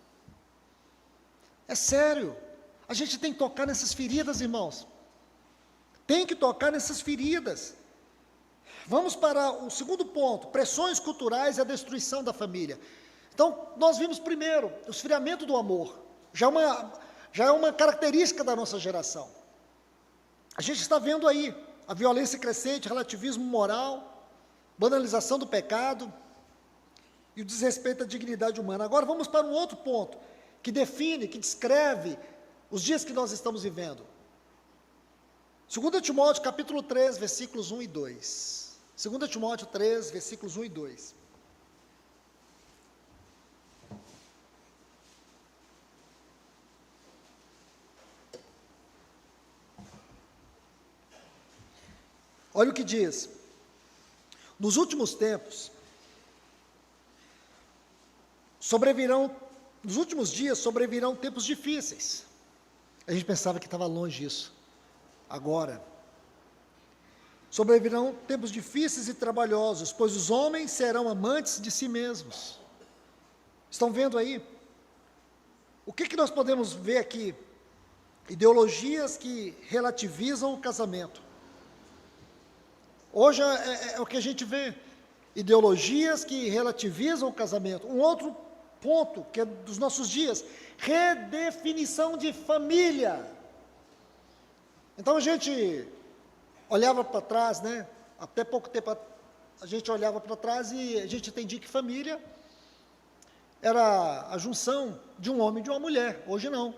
É sério. A gente tem que tocar nessas feridas, irmãos. Tem que tocar nessas feridas. Vamos para o segundo ponto, pressões culturais e a destruição da família. Então, nós vimos primeiro, o esfriamento do amor. Já é uma característica da nossa geração. A gente está vendo aí a violência crescente, relativismo moral, banalização do pecado e o desrespeito à dignidade humana. Agora vamos para um outro ponto, que define, que descreve os dias que nós estamos vivendo. 2 Timóteo capítulo 3, versículos 1 e 2. 2 Timóteo 3, versículos 1 e 2. Olha o que diz: nos últimos tempos, nos últimos dias sobrevirão tempos difíceis. A gente pensava que estava longe isso. Agora, sobrevirão tempos difíceis e trabalhosos, pois os homens serão amantes de si mesmos. Estão vendo aí? O que nós podemos ver aqui? Ideologias que relativizam o casamento. Hoje é o que a gente vê. Ideologias que relativizam o casamento. Um outro ponto, que é dos nossos dias, redefinição de família. Então a gente olhava para trás, né? Até pouco tempo a gente olhava para trás e a gente entendia que família era a junção de um homem e de uma mulher. Hoje não.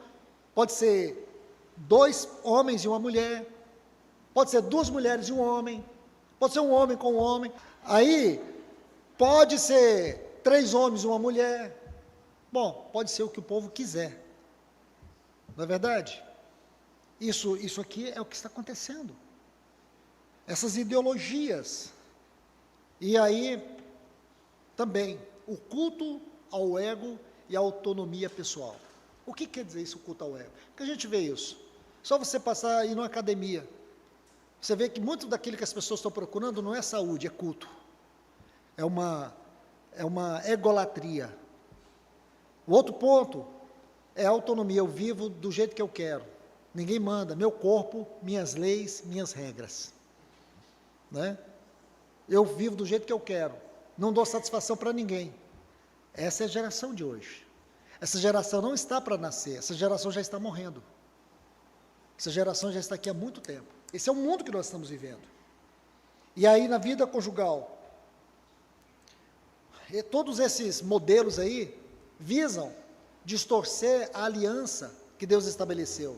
Pode ser 2 homens e uma mulher, pode ser 2 mulheres e um homem, pode ser um homem com um homem, aí pode ser 3 homens e uma mulher. Bom, pode ser o que o povo quiser, não é verdade? Isso aqui é o que está acontecendo, essas ideologias. E aí também o culto ao ego e à autonomia pessoal. O que quer dizer isso, o culto ao ego? Porque a gente vê isso. Só você passar aí numa academia, você vê que muito daquilo que as pessoas estão procurando não é saúde, é culto. É uma egolatria. O outro ponto é a autonomia. Eu vivo do jeito que eu quero. Ninguém manda. Meu corpo, minhas leis, minhas regras. Né? Eu vivo do jeito que eu quero. Não dou satisfação para ninguém. Essa é a geração de hoje. Essa geração não está para nascer. Essa geração já está morrendo. Essa geração já está aqui há muito tempo. Esse é o mundo que nós estamos vivendo. E aí, na vida conjugal, todos esses modelos aí visam distorcer a aliança que Deus estabeleceu,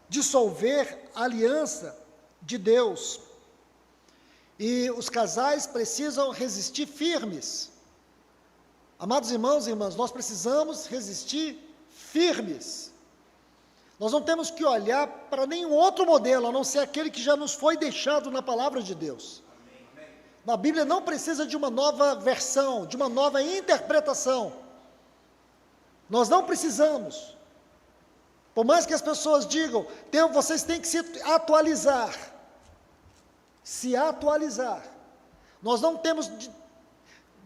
dissolver a aliança de Deus. E os casais precisam resistir firmes. Amados irmãos e irmãs, nós precisamos resistir firmes. Nós não temos que olhar para nenhum outro modelo, a não ser aquele que já nos foi deixado na palavra de Deus. A Bíblia não precisa de uma nova versão, de uma nova interpretação. Nós não precisamos. Por mais que as pessoas digam, vocês têm que se atualizar. Se atualizar. Nós não temos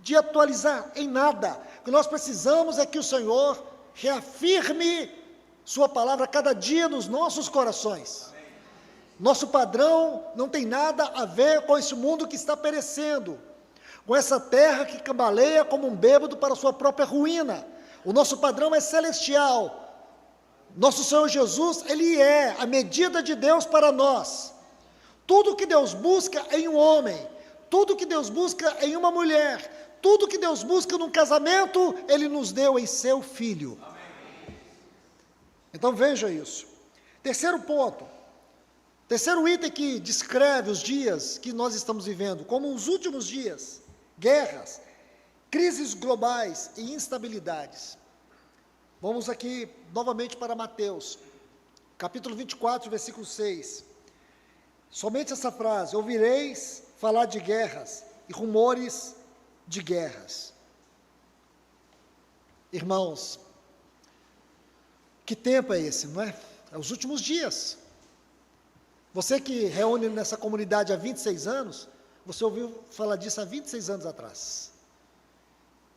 de atualizar em nada. O que nós precisamos é que o Senhor reafirme sua palavra cada dia nos nossos corações. Nosso padrão não tem nada a ver com esse mundo que está perecendo, com essa terra que cambaleia como um bêbado para a sua própria ruína. O nosso padrão é celestial. Nosso Senhor Jesus, Ele é a medida de Deus para nós. Tudo que Deus busca em um homem, tudo que Deus busca em uma mulher, tudo que Deus busca num casamento, Ele nos deu em seu Filho. Então veja isso. Terceiro ponto, terceiro item que descreve os dias que nós estamos vivendo, como os últimos dias: guerras, crises globais e instabilidades. Vamos aqui novamente para Mateus, capítulo 24, versículo 6. Somente essa frase: ouvireis falar de guerras e rumores de guerras. Irmãos, que tempo é esse, não é? É os últimos dias. Você que reúne nessa comunidade há 26 anos, você ouviu falar disso há 26 anos atrás.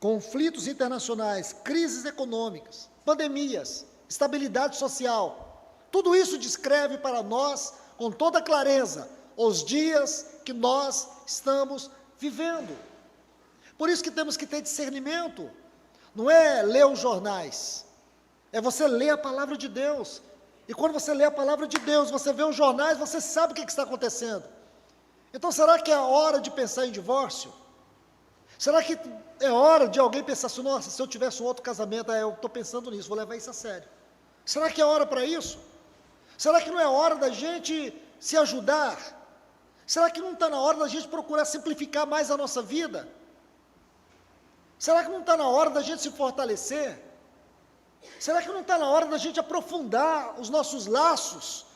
Conflitos internacionais, crises econômicas, pandemias, estabilidade social, tudo isso descreve para nós, com toda clareza, os dias que nós estamos vivendo. Por isso que temos que ter discernimento. Não é ler os jornais, é você ler a palavra de Deus. E quando você lê a palavra de Deus, você vê os jornais, você sabe o que está acontecendo. Então, será que é a hora de pensar em divórcio? Será que é hora de alguém pensar assim: nossa, se eu tivesse um outro casamento, eu estou pensando nisso, vou levar isso a sério. Será que é hora para isso? Será que não é hora da gente se ajudar? Será que não está na hora da gente procurar simplificar mais a nossa vida? Será que não está na hora da gente se fortalecer? Será que não está na hora da gente aprofundar os nossos laços?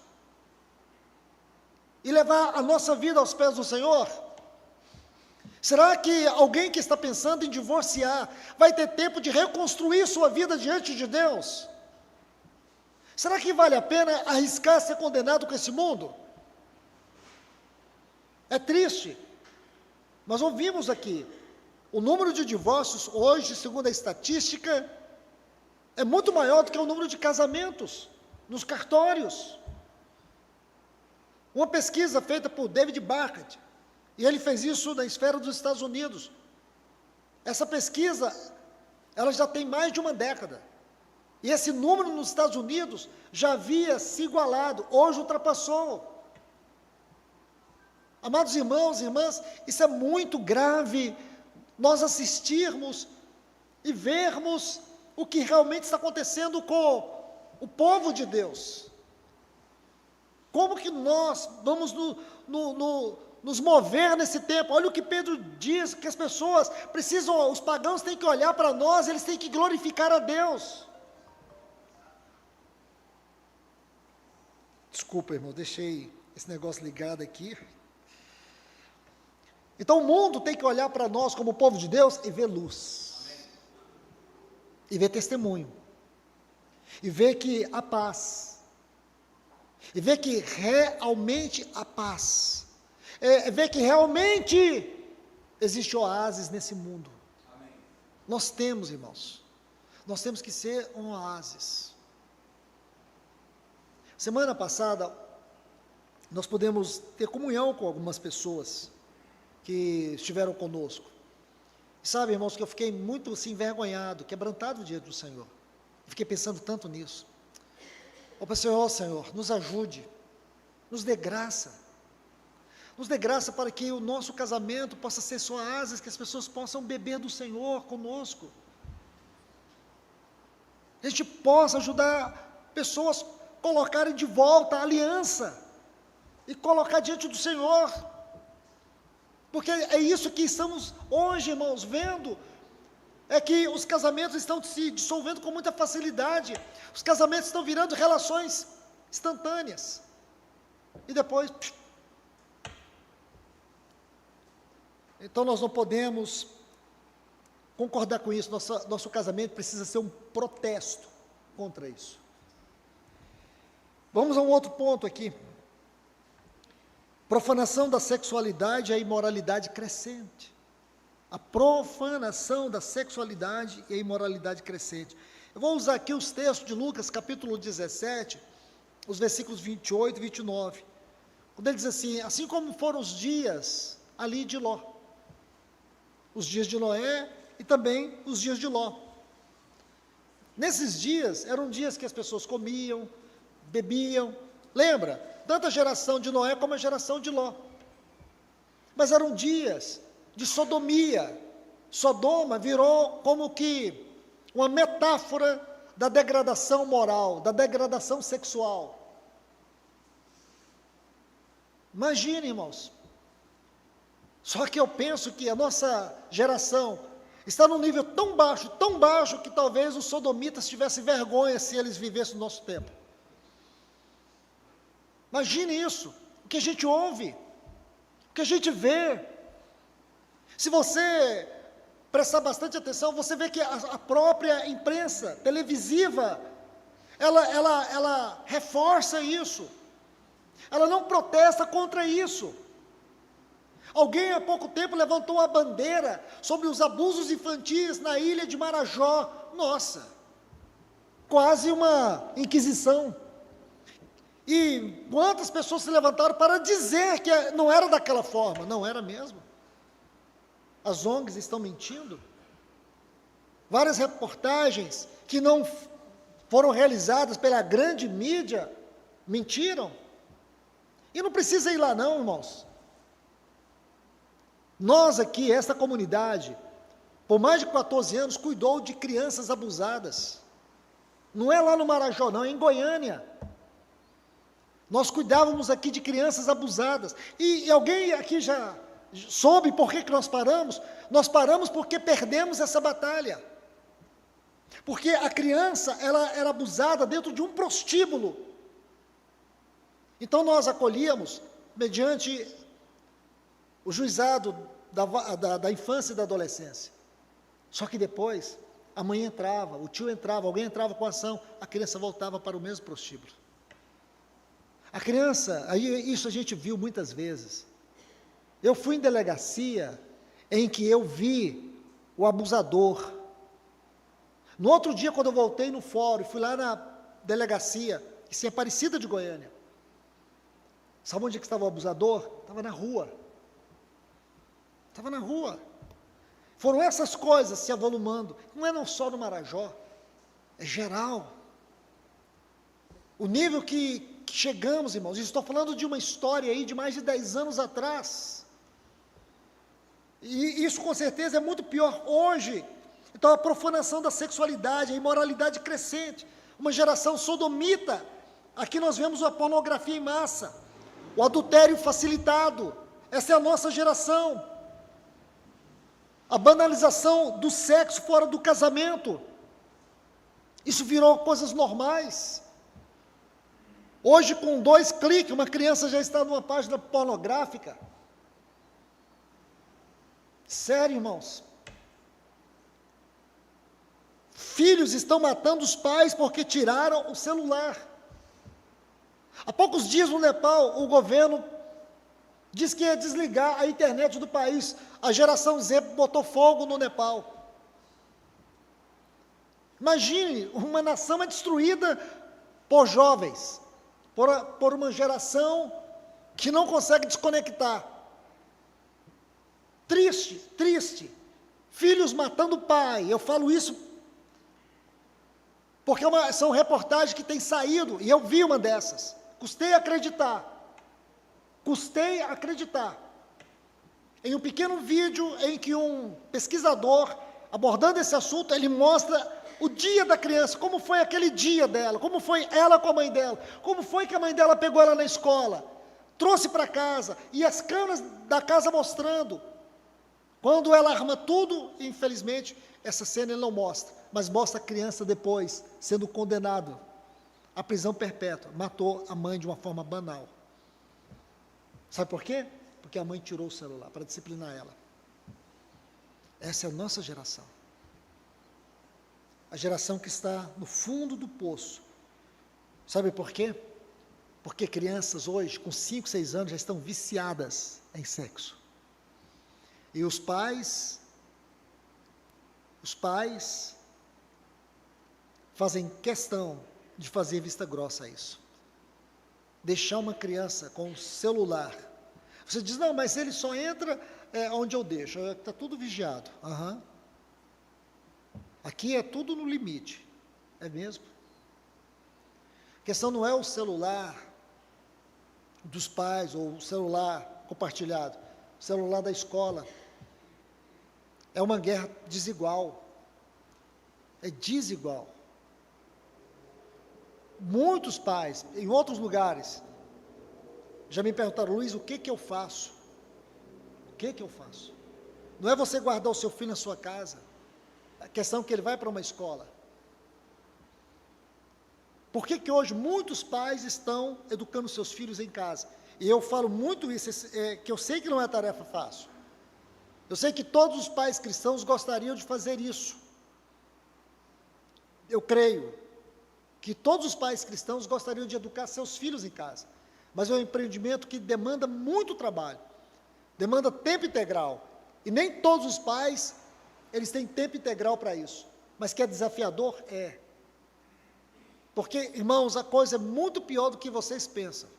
e levar a nossa vida aos pés do Senhor? Será que alguém que está pensando em divorciar vai ter tempo de reconstruir sua vida diante de Deus? Será que vale a pena arriscar ser condenado com esse mundo? É triste, mas ouvimos aqui, o número de divórcios hoje, segundo a estatística, é muito maior do que o número de casamentos nos cartórios. Uma pesquisa feita por David Barkett, e ele fez isso na esfera dos Estados Unidos. Essa pesquisa, ela já tem mais de uma década. E esse número nos Estados Unidos já havia se igualado, hoje ultrapassou. Amados irmãos e irmãs, isso é muito grave, nós assistirmos e vermos o que realmente está acontecendo com o povo de Deus. Como que nós vamos nos mover nesse tempo? Olha o que Pedro diz, que as pessoas precisam, os pagãos têm que olhar para nós, eles têm que glorificar a Deus. Desculpa, irmão, deixei esse negócio ligado aqui. Então o mundo tem que olhar para nós como povo de Deus e ver luz. E ver testemunho. E ver que há paz. E ver que realmente há paz. Ver que realmente existe oásis nesse mundo. Amém. Nós temos, irmãos. Nós temos que ser um oásis. Semana passada, nós pudemos ter comunhão com algumas pessoas que estiveram conosco. E sabe, irmãos, que eu fiquei muito assim, envergonhado, quebrantado diante do Senhor. Fiquei pensando tanto nisso. Eu pensei, Senhor, nos ajude, nos dê graça. Nos dê graça para que o nosso casamento possa ser só asas, que as pessoas possam beber do Senhor conosco. A gente possa ajudar pessoas a colocarem de volta a aliança e colocar diante do Senhor. Porque é isso que estamos hoje, irmãos, vendo, é que os casamentos estão se dissolvendo com muita facilidade, os casamentos estão virando relações instantâneas, e depois, então nós não podemos concordar com isso, nosso casamento precisa ser um protesto contra isso. Vamos a um outro ponto aqui. Profanação da sexualidade e a imoralidade crescente. A profanação da sexualidade e a imoralidade crescente. Eu vou usar aqui os textos de Lucas, capítulo 17, os versículos 28 e 29. Quando ele diz assim como foram os dias ali de Ló. Os dias de Noé e também os dias de Ló. Nesses dias, eram dias que as pessoas comiam, bebiam. Lembra? Tanto a geração de Noé como a geração de Ló. Mas eram dias de sodomia. Sodoma virou como que uma metáfora da degradação moral, da degradação sexual. Imagine, irmãos. Só que eu penso que a nossa geração está num nível tão baixo, que talvez os sodomitas tivessem vergonha se eles vivessem no nosso tempo. Imagine isso, o que a gente ouve, o que a gente vê. Se você prestar bastante atenção, você vê que a própria imprensa televisiva, ela reforça isso, ela não protesta contra isso. Alguém há pouco tempo levantou a bandeira sobre os abusos infantis na ilha de Marajó. Nossa, quase uma inquisição. E quantas pessoas se levantaram para dizer que não era daquela forma? Não era mesmo. As ONGs estão mentindo. Várias reportagens que não foram realizadas pela grande mídia mentiram. E não precisa ir lá não, irmãos. Nós aqui, esta comunidade, por mais de 14 anos, cuidou de crianças abusadas. Não é lá no Marajó, não, é em Goiânia. Nós cuidávamos aqui de crianças abusadas. E alguém aqui já soube por que nós paramos? Nós paramos porque perdemos essa batalha. Porque a criança, ela era abusada dentro de um prostíbulo. Então nós acolhíamos mediante o juizado da infância e da adolescência. Só que depois, a mãe entrava, o tio entrava, alguém entrava com a ação, a criança voltava para o mesmo prostíbulo. A criança, aí isso a gente viu muitas vezes. Eu fui em delegacia em que eu vi o abusador. No outro dia, quando eu voltei no fórum, fui lá na delegacia, em Aparecida de Goiânia. Sabe onde que estava o abusador? Estava na rua. Estava na rua. Foram essas coisas se avolumando. Não é não só no Marajó, é geral. O nível que chegamos, irmãos, estou falando de uma história aí de mais de 10 anos atrás. E isso com certeza é muito pior hoje. Então a profanação da sexualidade, a imoralidade crescente, uma geração sodomita. Aqui nós vemos a pornografia em massa, o adultério facilitado. Essa é a nossa geração. A banalização do sexo fora do casamento. Isso virou coisas normais. Hoje, com 2 cliques, uma criança já está numa página pornográfica. Sério, irmãos. Filhos estão matando os pais porque tiraram o celular. Há poucos dias no Nepal, o governo disse que ia desligar a internet do país. A geração Z botou fogo no Nepal. Imagine, uma nação é destruída por jovens, por uma geração que não consegue desconectar. Triste, triste. Filhos matando o pai. Eu falo isso porque são reportagens que têm saído, e eu vi uma dessas. Custei a acreditar. Custei a acreditar. Em um pequeno vídeo em que um pesquisador, abordando esse assunto, ele mostra o dia da criança, como foi aquele dia dela, como foi ela com a mãe dela, como foi que a mãe dela pegou ela na escola, trouxe para casa, e as câmeras da casa mostrando. Quando ela arma tudo, infelizmente, essa cena ele não mostra, mas mostra a criança depois sendo condenado à prisão perpétua. Matou a mãe de uma forma banal. Sabe por quê? Porque a mãe tirou o celular para disciplinar ela. Essa é a nossa geração. A geração que está no fundo do poço. Sabe por quê? Porque crianças hoje, com 5, 6 anos, já estão viciadas em sexo. E os pais fazem questão de fazer vista grossa a isso. Deixar uma criança com o celular. Você diz, não, mas ele só entra onde eu deixo, está tudo vigiado. Uhum. Aqui é tudo no limite. É mesmo? A questão não é o celular dos pais, ou o celular compartilhado, o celular da escola. É uma guerra desigual. É desigual. Muitos pais, em outros lugares, já me perguntaram, Luiz, o que eu faço? O que eu faço? Não é você guardar o seu filho na sua casa. A questão é que ele vai para uma escola. Por que hoje muitos pais estão educando seus filhos em casa? E eu falo muito isso, que eu sei que não é tarefa fácil. Eu sei que todos os pais cristãos gostariam de fazer isso. Eu creio que todos os pais cristãos gostariam de educar seus filhos em casa. Mas é um empreendimento que demanda muito trabalho, demanda tempo integral. E nem todos os pais, eles têm tempo integral para isso. Mas que é desafiador? É. Porque, irmãos, a coisa é muito pior do que vocês pensam.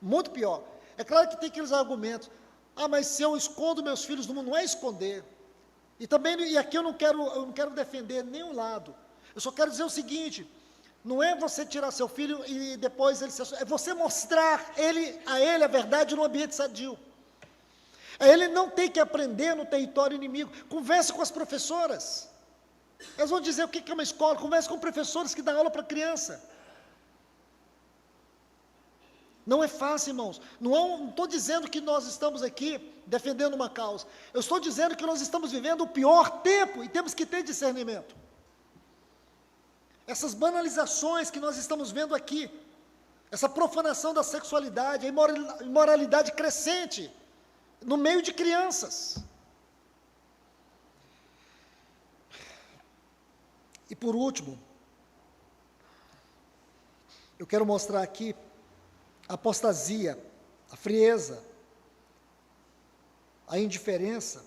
Muito pior. É claro que tem aqueles argumentos. Ah, mas se eu escondo meus filhos do mundo, não é esconder. E aqui eu não quero defender nenhum lado. Eu só quero dizer o seguinte, não é você tirar seu filho e depois é você mostrar a ele a verdade num ambiente sadio. Ele não tem que aprender no território inimigo. Converse com as professoras. Elas vão dizer o que é uma escola. Converse com professores que dão aula para criança. Não é fácil, irmãos. Não estou dizendo que nós estamos aqui defendendo uma causa. Eu estou dizendo que nós estamos vivendo o pior tempo e temos que ter discernimento. Essas banalizações que nós estamos vendo aqui, essa profanação da sexualidade, a imoralidade crescente no meio de crianças. E por último, eu quero mostrar aqui a apostasia, a frieza, a indiferença.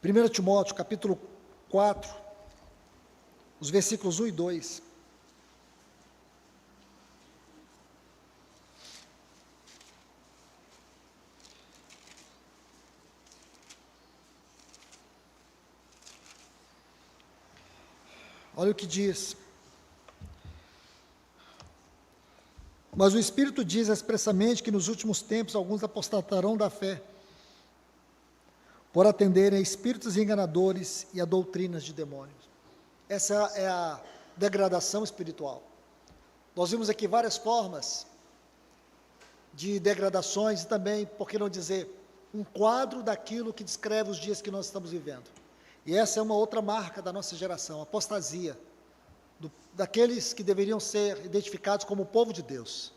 1 Timóteo, capítulo 4, os versículos 1 e 2. Olha o que diz. Mas o Espírito diz expressamente que nos últimos tempos alguns apostatarão da fé, por atenderem a espíritos enganadores e a doutrinas de demônios. Essa é a degradação espiritual. Nós vimos aqui várias formas de degradações e também, por que não dizer, um quadro daquilo que descreve os dias que nós estamos vivendo. E essa é uma outra marca da nossa geração, a apostasia, daqueles que deveriam ser identificados como o povo de Deus.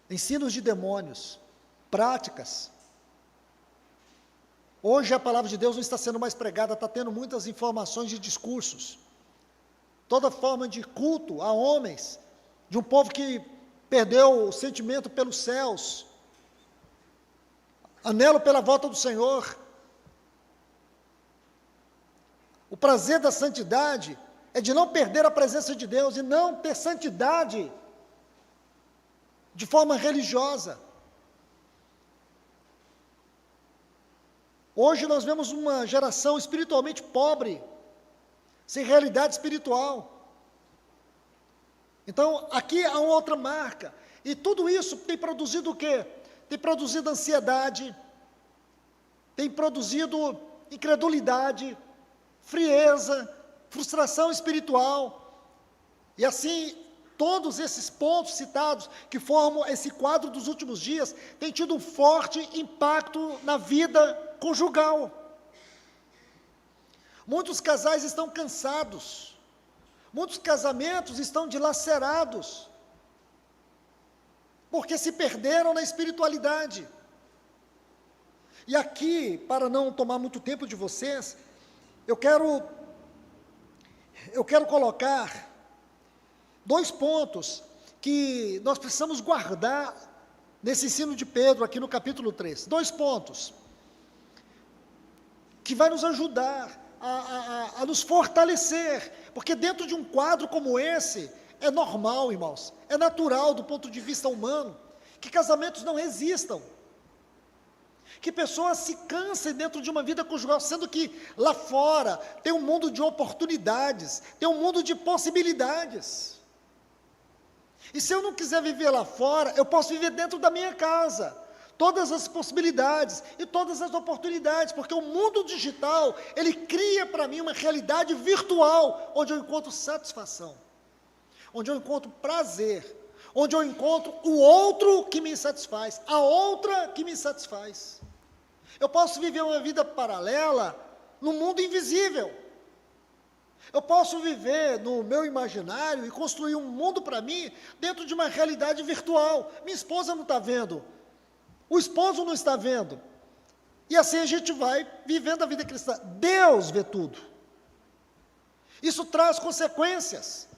Ensinos de demônios, práticas. Hoje a palavra de Deus não está sendo mais pregada, está tendo muitas informações de discursos. Toda forma de culto a homens, de um povo que perdeu o sentimento pelos céus, anelo pela volta do Senhor. O prazer da santidade é de não perder a presença de Deus e não ter santidade de forma religiosa. Hoje nós vemos uma geração espiritualmente pobre, sem realidade espiritual. Então, aqui há uma outra marca. E tudo isso tem produzido o quê? Tem produzido ansiedade, tem produzido incredulidade, frieza, frustração espiritual. E assim, todos esses pontos citados, que formam esse quadro dos últimos dias, têm tido um forte impacto na vida conjugal. Muitos casais estão cansados, muitos casamentos estão dilacerados, porque se perderam na espiritualidade. E aqui, para não tomar muito tempo de vocês, eu quero colocar 2 pontos que nós precisamos guardar nesse ensino de Pedro, aqui no capítulo 3. 2 pontos que vai nos ajudar a nos fortalecer, porque dentro de um quadro como esse, é normal, irmãos, é natural do ponto de vista humano, que casamentos não resistam, que pessoas se cansem dentro de uma vida conjugal, sendo que lá fora tem um mundo de oportunidades, tem um mundo de possibilidades. E se eu não quiser viver lá fora, eu posso viver dentro da minha casa. Todas as possibilidades e todas as oportunidades, porque o mundo digital, ele cria para mim uma realidade virtual, onde eu encontro satisfação, onde eu encontro prazer, onde eu encontro o outro que me satisfaz, a outra que me satisfaz. Eu posso viver uma vida paralela no mundo invisível. Eu posso viver no meu imaginário e construir um mundo para mim dentro de uma realidade virtual. Minha esposa não está vendo, o esposo não está vendo. E assim a gente vai vivendo a vida cristã. Deus vê tudo. Isso traz consequências.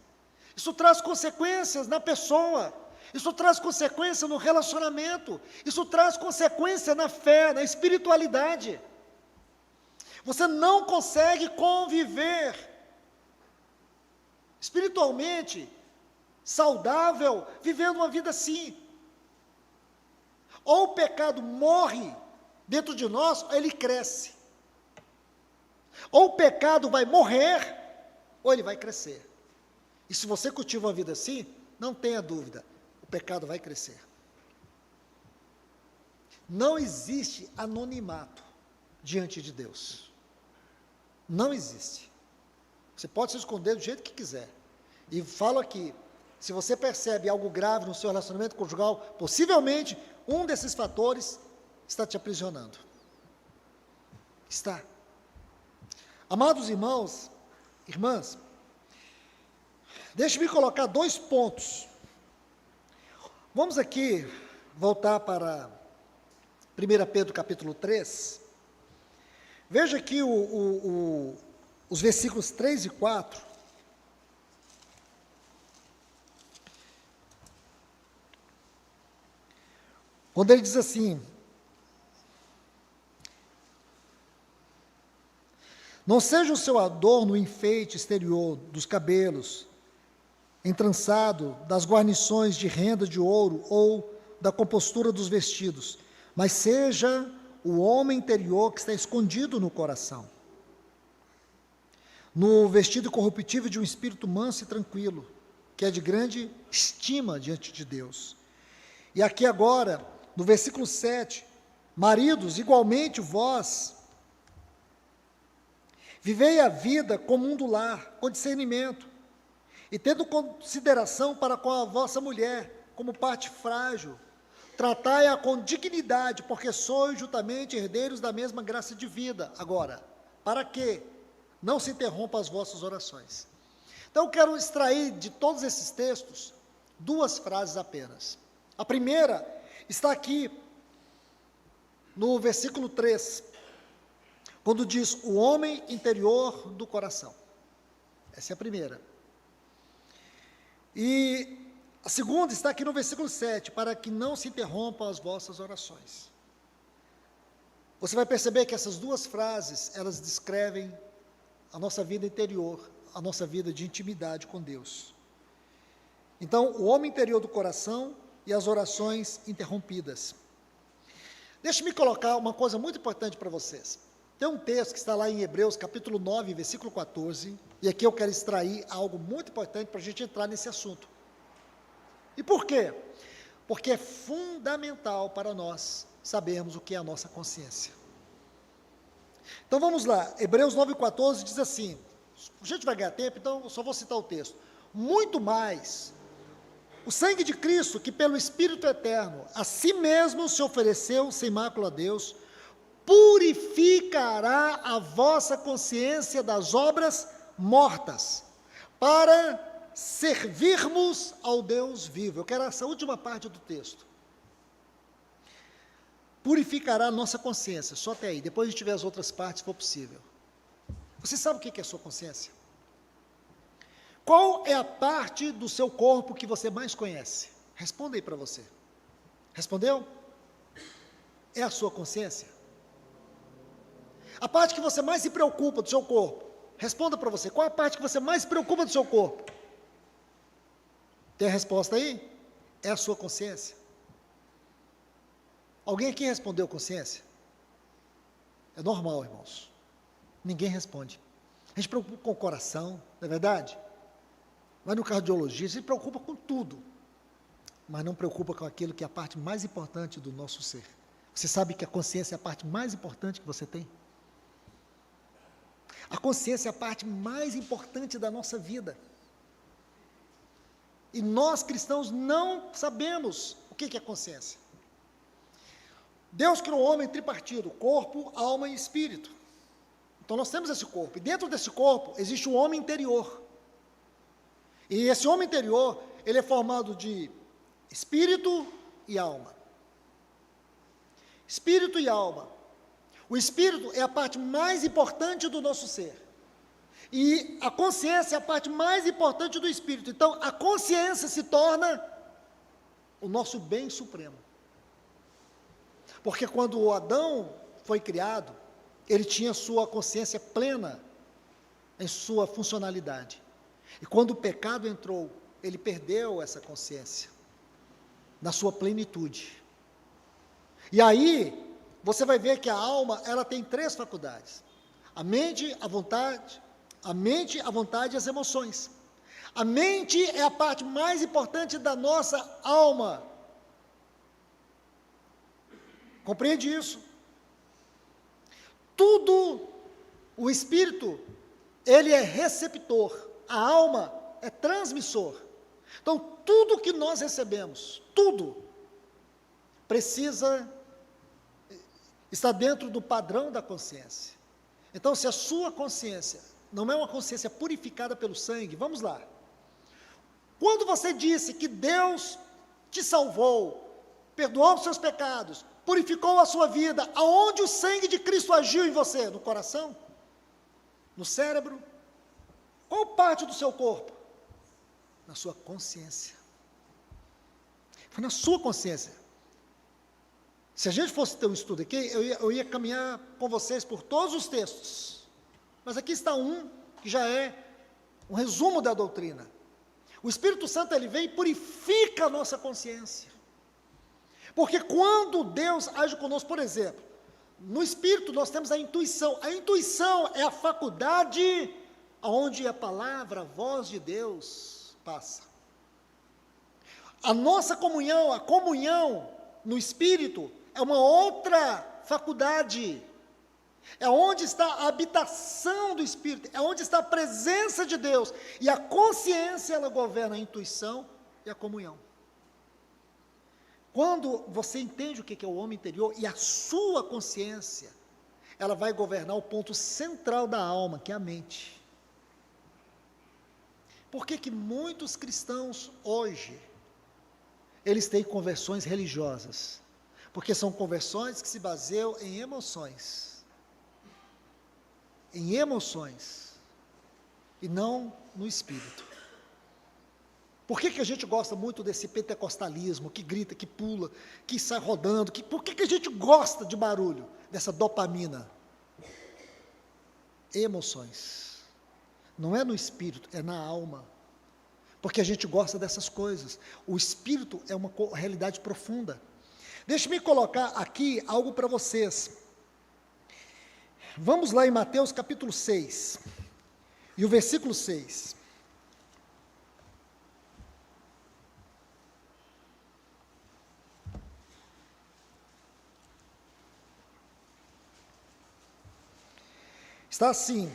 Isso traz consequências na pessoa. Isso traz consequência no relacionamento. Isso traz consequência na fé, na espiritualidade. Você não consegue conviver espiritualmente saudável, vivendo uma vida assim. Ou o pecado morre dentro de nós, ou ele cresce. Ou o pecado vai morrer, ou ele vai crescer. E se você cultiva uma vida assim, não tenha dúvida, o pecado vai crescer. Não existe anonimato diante de Deus. Não existe. Você pode se esconder do jeito que quiser. E falo aqui, se você percebe algo grave no seu relacionamento conjugal, possivelmente um desses fatores está te aprisionando. Está. Amados irmãos, irmãs, Deixe-me colocar 2 pontos. Vamos aqui voltar para 1 Pedro capítulo 3. Veja aqui os versículos 3 e 4. Quando ele diz assim: não seja o seu adorno o enfeite exterior dos cabelos, entrançado, das guarnições de renda de ouro ou da compostura dos vestidos, mas seja o homem interior que está escondido no coração, no vestido corruptível de um espírito manso e tranquilo, que é de grande estima diante de Deus. E aqui agora, no versículo 7, maridos, igualmente vós, vivei a vida comum do lar, com discernimento, e tendo consideração para com a vossa mulher, como parte frágil, tratai-a com dignidade, porque sois juntamente herdeiros da mesma graça de vida. Agora, para que não se interrompam as vossas orações. Então, eu quero extrair de todos esses textos 2 frases apenas. A primeira está aqui no versículo 3, quando diz o homem interior do coração. Essa é a primeira. E a segunda está aqui no versículo 7, para que não se interrompam as vossas orações. Você vai perceber que essas 2 frases, elas descrevem a nossa vida interior, a nossa vida de intimidade com Deus. Então, o homem interior do coração e as orações interrompidas. Deixe-me colocar uma coisa muito importante para vocês. Tem um texto que está lá em Hebreus, capítulo 9, versículo 14, e aqui eu quero extrair algo muito importante para a gente entrar nesse assunto. E por quê? Porque é fundamental para nós sabermos o que é a nossa consciência. Então vamos lá, Hebreus 9, 14 diz assim, a gente vai ganhar tempo, então eu só vou citar o texto. Muito mais, o sangue de Cristo, que pelo Espírito Eterno, a si mesmo se ofereceu sem mácula a Deus, purificará a vossa consciência das obras mortas, para servirmos ao Deus vivo. Eu quero essa última parte do texto. Purificará a nossa consciência, só até aí, depois a gente vê as outras partes, se for possível. Você sabe o que é a sua consciência? Qual é a parte do seu corpo que você mais conhece? Responda aí para você. Respondeu? É a sua consciência? A parte que você mais se preocupa do seu corpo, responda para você, qual é a parte que você mais se preocupa do seu corpo? Tem a resposta aí? É a sua consciência. Alguém aqui respondeu consciência? É normal, irmãos. Ninguém responde. A gente se preocupa com o coração, não é verdade? Vai no cardiologista, se preocupa com tudo, mas não preocupa com aquilo que é a parte mais importante do nosso ser. Você sabe que a consciência é a parte mais importante que você tem? A consciência é a parte mais importante da nossa vida. E nós, cristãos, não sabemos o que é consciência. Deus criou o homem tripartido, corpo, alma e espírito. Então nós temos esse corpo, e dentro desse corpo existe um homem interior. E esse homem interior, ele é formado de espírito e alma. Espírito e alma. O espírito é a parte mais importante do nosso ser. E a consciência é a parte mais importante do espírito. Então, a consciência se torna o nosso bem supremo. Porque quando Adão foi criado, ele tinha sua consciência plena em sua funcionalidade. E quando o pecado entrou, ele perdeu essa consciência na sua plenitude. E aí, você vai ver que a alma, ela tem 3 faculdades. A mente, a vontade e as emoções. A mente é a parte mais importante da nossa alma. Compreende isso? Tudo, o espírito, ele é receptor, a alma é transmissor. Então, tudo que nós recebemos, tudo, precisa estar dentro do padrão da consciência. Então, se a sua consciência não é uma consciência purificada pelo sangue, vamos lá. Quando você disse que Deus te salvou, perdoou os seus pecados, purificou a sua vida, aonde o sangue de Cristo agiu em você? No coração? No cérebro? Qual parte do seu corpo? Na sua consciência. Foi na sua consciência. Se a gente fosse ter um estudo aqui, eu ia caminhar com vocês por todos os textos. Mas aqui está um que já é um resumo da doutrina. O Espírito Santo, ele vem e purifica a nossa consciência. Porque quando Deus age conosco, por exemplo, no Espírito nós temos a intuição. A intuição é a faculdade onde a palavra, a voz de Deus passa. A nossa comunhão, a comunhão no Espírito, é uma outra faculdade. É onde está a habitação do Espírito, é onde está a presença de Deus. E a consciência, ela governa a intuição e a comunhão. Quando você entende o que é o homem interior e a sua consciência, ela vai governar o ponto central da alma, que é a mente. Por que muitos cristãos hoje, eles têm conversões religiosas? Porque são conversões que se baseiam em emoções. Em emoções. E não no espírito. Por que a gente gosta muito desse pentecostalismo, que grita, que pula, que sai rodando? Por que a gente gosta de barulho, dessa dopamina? Emoções. Não é no espírito, é na alma. Porque a gente gosta dessas coisas. O espírito é uma realidade profunda. Deixe-me colocar aqui algo para vocês. Vamos lá em Mateus capítulo 6, e o versículo 6. Está assim: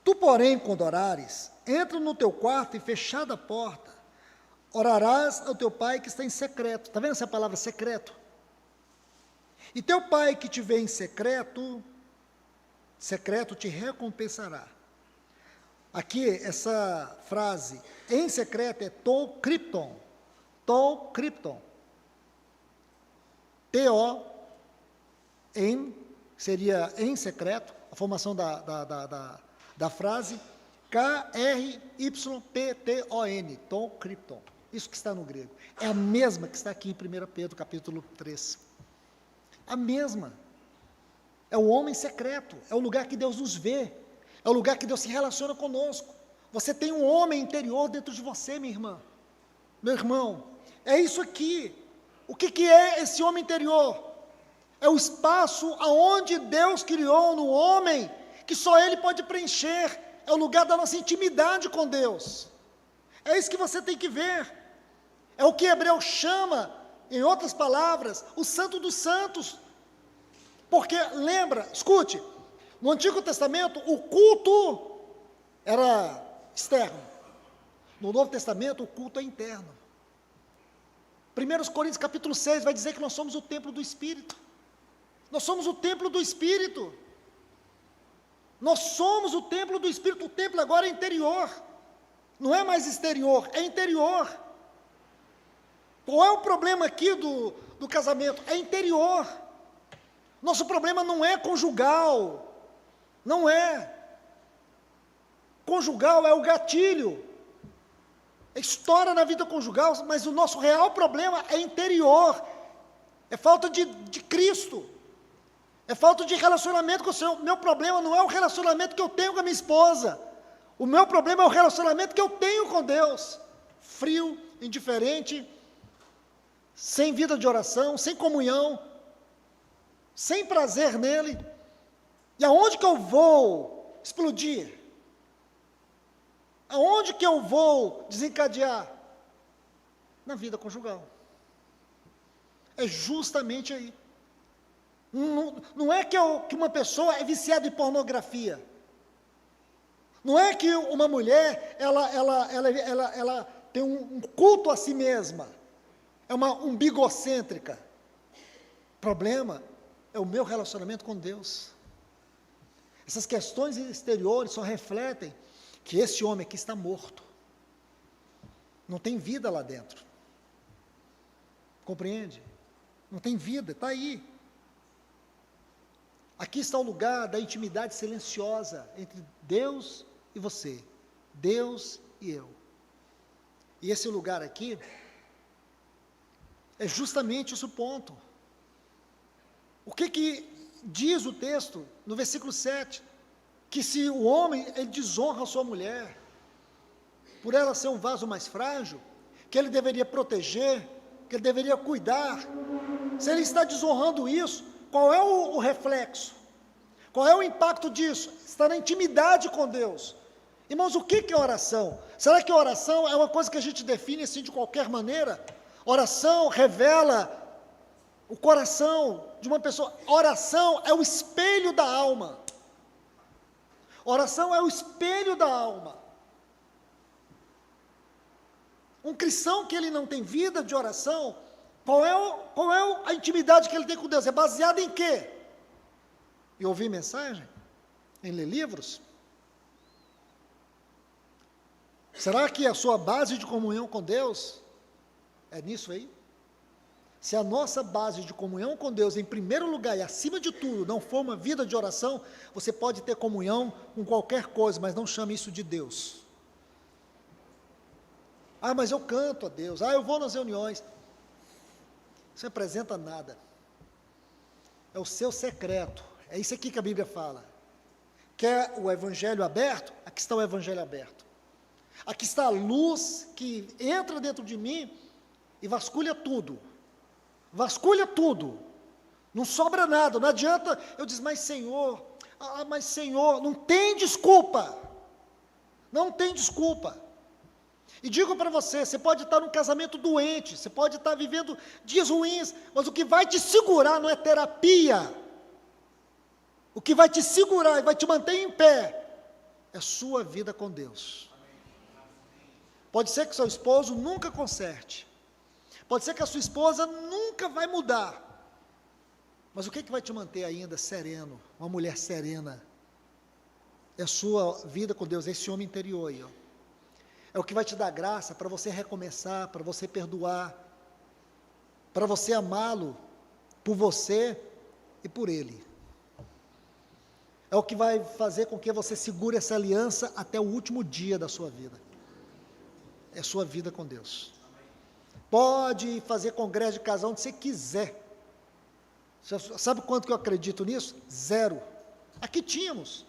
tu, porém, quando orares, entra no teu quarto e, fechada a porta, orarás ao teu pai que está em secreto. Está vendo essa palavra secreto? E teu pai que te vê em secreto, secreto te recompensará. Aqui, essa frase, em secreto, é to krypton. To krypton. T-O, em, seria em secreto, a formação da frase, K-R-Y-P-T-O-N, to krypton. Isso que está no grego. É a mesma que está aqui em 1 Pedro, capítulo 3. A mesma. É o homem secreto, é o lugar que Deus nos vê, é o lugar que Deus se relaciona conosco. Você tem um homem interior dentro de você, minha irmã, meu irmão. É isso aqui. O que é esse homem interior? É o espaço aonde Deus criou no homem, que só Ele pode preencher. É o lugar da nossa intimidade com Deus. É isso que você tem que ver. É o que Hebreu chama, em outras palavras, o Santo dos Santos. Porque, lembra, escute, no Antigo Testamento, o culto era externo. No Novo Testamento, o culto é interno. 1 Coríntios capítulo 6 vai dizer que nós somos o templo do Espírito. Nós somos o templo do Espírito. Nós somos o templo do Espírito. O templo agora é interior. Não é mais exterior, é interior. Qual é o problema aqui do casamento? É interior. Nosso problema não é conjugal. Não é. Conjugal é o gatilho. Estoura na vida conjugal, mas o nosso real problema é interior. É falta de Cristo. É falta de relacionamento com o Senhor. O meu problema não é o relacionamento que eu tenho com a minha esposa. O meu problema é o relacionamento que eu tenho com Deus. Frio, indiferente, sem vida de oração, sem comunhão, sem prazer nele. E aonde que eu vou explodir? Aonde que eu vou desencadear? Na vida conjugal. É justamente aí. Não é que uma pessoa é viciada em pornografia. Não é que uma mulher, ela tem um culto a si mesma. É uma umbigocêntrica. O problema é o meu relacionamento com Deus. Essas questões exteriores só refletem que esse homem aqui está morto. Não tem vida lá dentro. Compreende? Não tem vida, está aí. Aqui está o lugar da intimidade silenciosa entre Deus e você, Deus e eu. E esse lugar aqui é justamente esse o ponto. O que diz o texto no versículo 7? Que se o homem ele desonra a sua mulher, por ela ser um vaso mais frágil, que ele deveria proteger, que ele deveria cuidar. Se ele está desonrando isso, qual é o reflexo? Qual é o impacto disso? Está na intimidade com Deus. Irmãos, o que é oração? Será que oração é uma coisa que a gente define assim de qualquer maneira? Oração revela o coração de uma pessoa. Oração é o espelho da alma. Oração é o espelho da alma. Um cristão que ele não tem vida de oração, qual é a intimidade que ele tem com Deus? É baseada em quê? Em ouvir mensagem? Em ler livros? Será que a sua base de comunhão com Deus é nisso aí? Se a nossa base de comunhão com Deus, em primeiro lugar e acima de tudo, não for uma vida de oração, você pode ter comunhão com qualquer coisa, mas não chame isso de Deus. Ah, mas eu canto a Deus. Ah, eu vou nas reuniões. Isso não representa nada. É o seu secreto. É isso aqui que a Bíblia fala. Quer o evangelho aberto? Aqui está o evangelho aberto. Aqui está a luz que entra dentro de mim e vasculha tudo. Vasculha tudo. Não sobra nada. Não adianta eu dizer, mas Senhor, não tem desculpa. Não tem desculpa. E digo para você pode estar num casamento doente, você pode estar vivendo dias ruins, mas o que vai te segurar não é terapia. O que vai te segurar e vai te manter em pé é a sua vida com Deus. Pode ser que seu esposo nunca conserte. Pode ser que a sua esposa nunca vai mudar. Mas o que vai te manter ainda sereno, uma mulher serena? É a sua vida com Deus, é esse homem interior aí, ó. É o que vai te dar graça para você recomeçar, para você perdoar, para você amá-lo por você e por ele. É o que vai fazer com que você segure essa aliança até o último dia da sua vida. É a sua vida com Deus. Pode fazer congresso de casal onde você quiser. Sabe quanto que eu acredito nisso? 0. Aqui tínhamos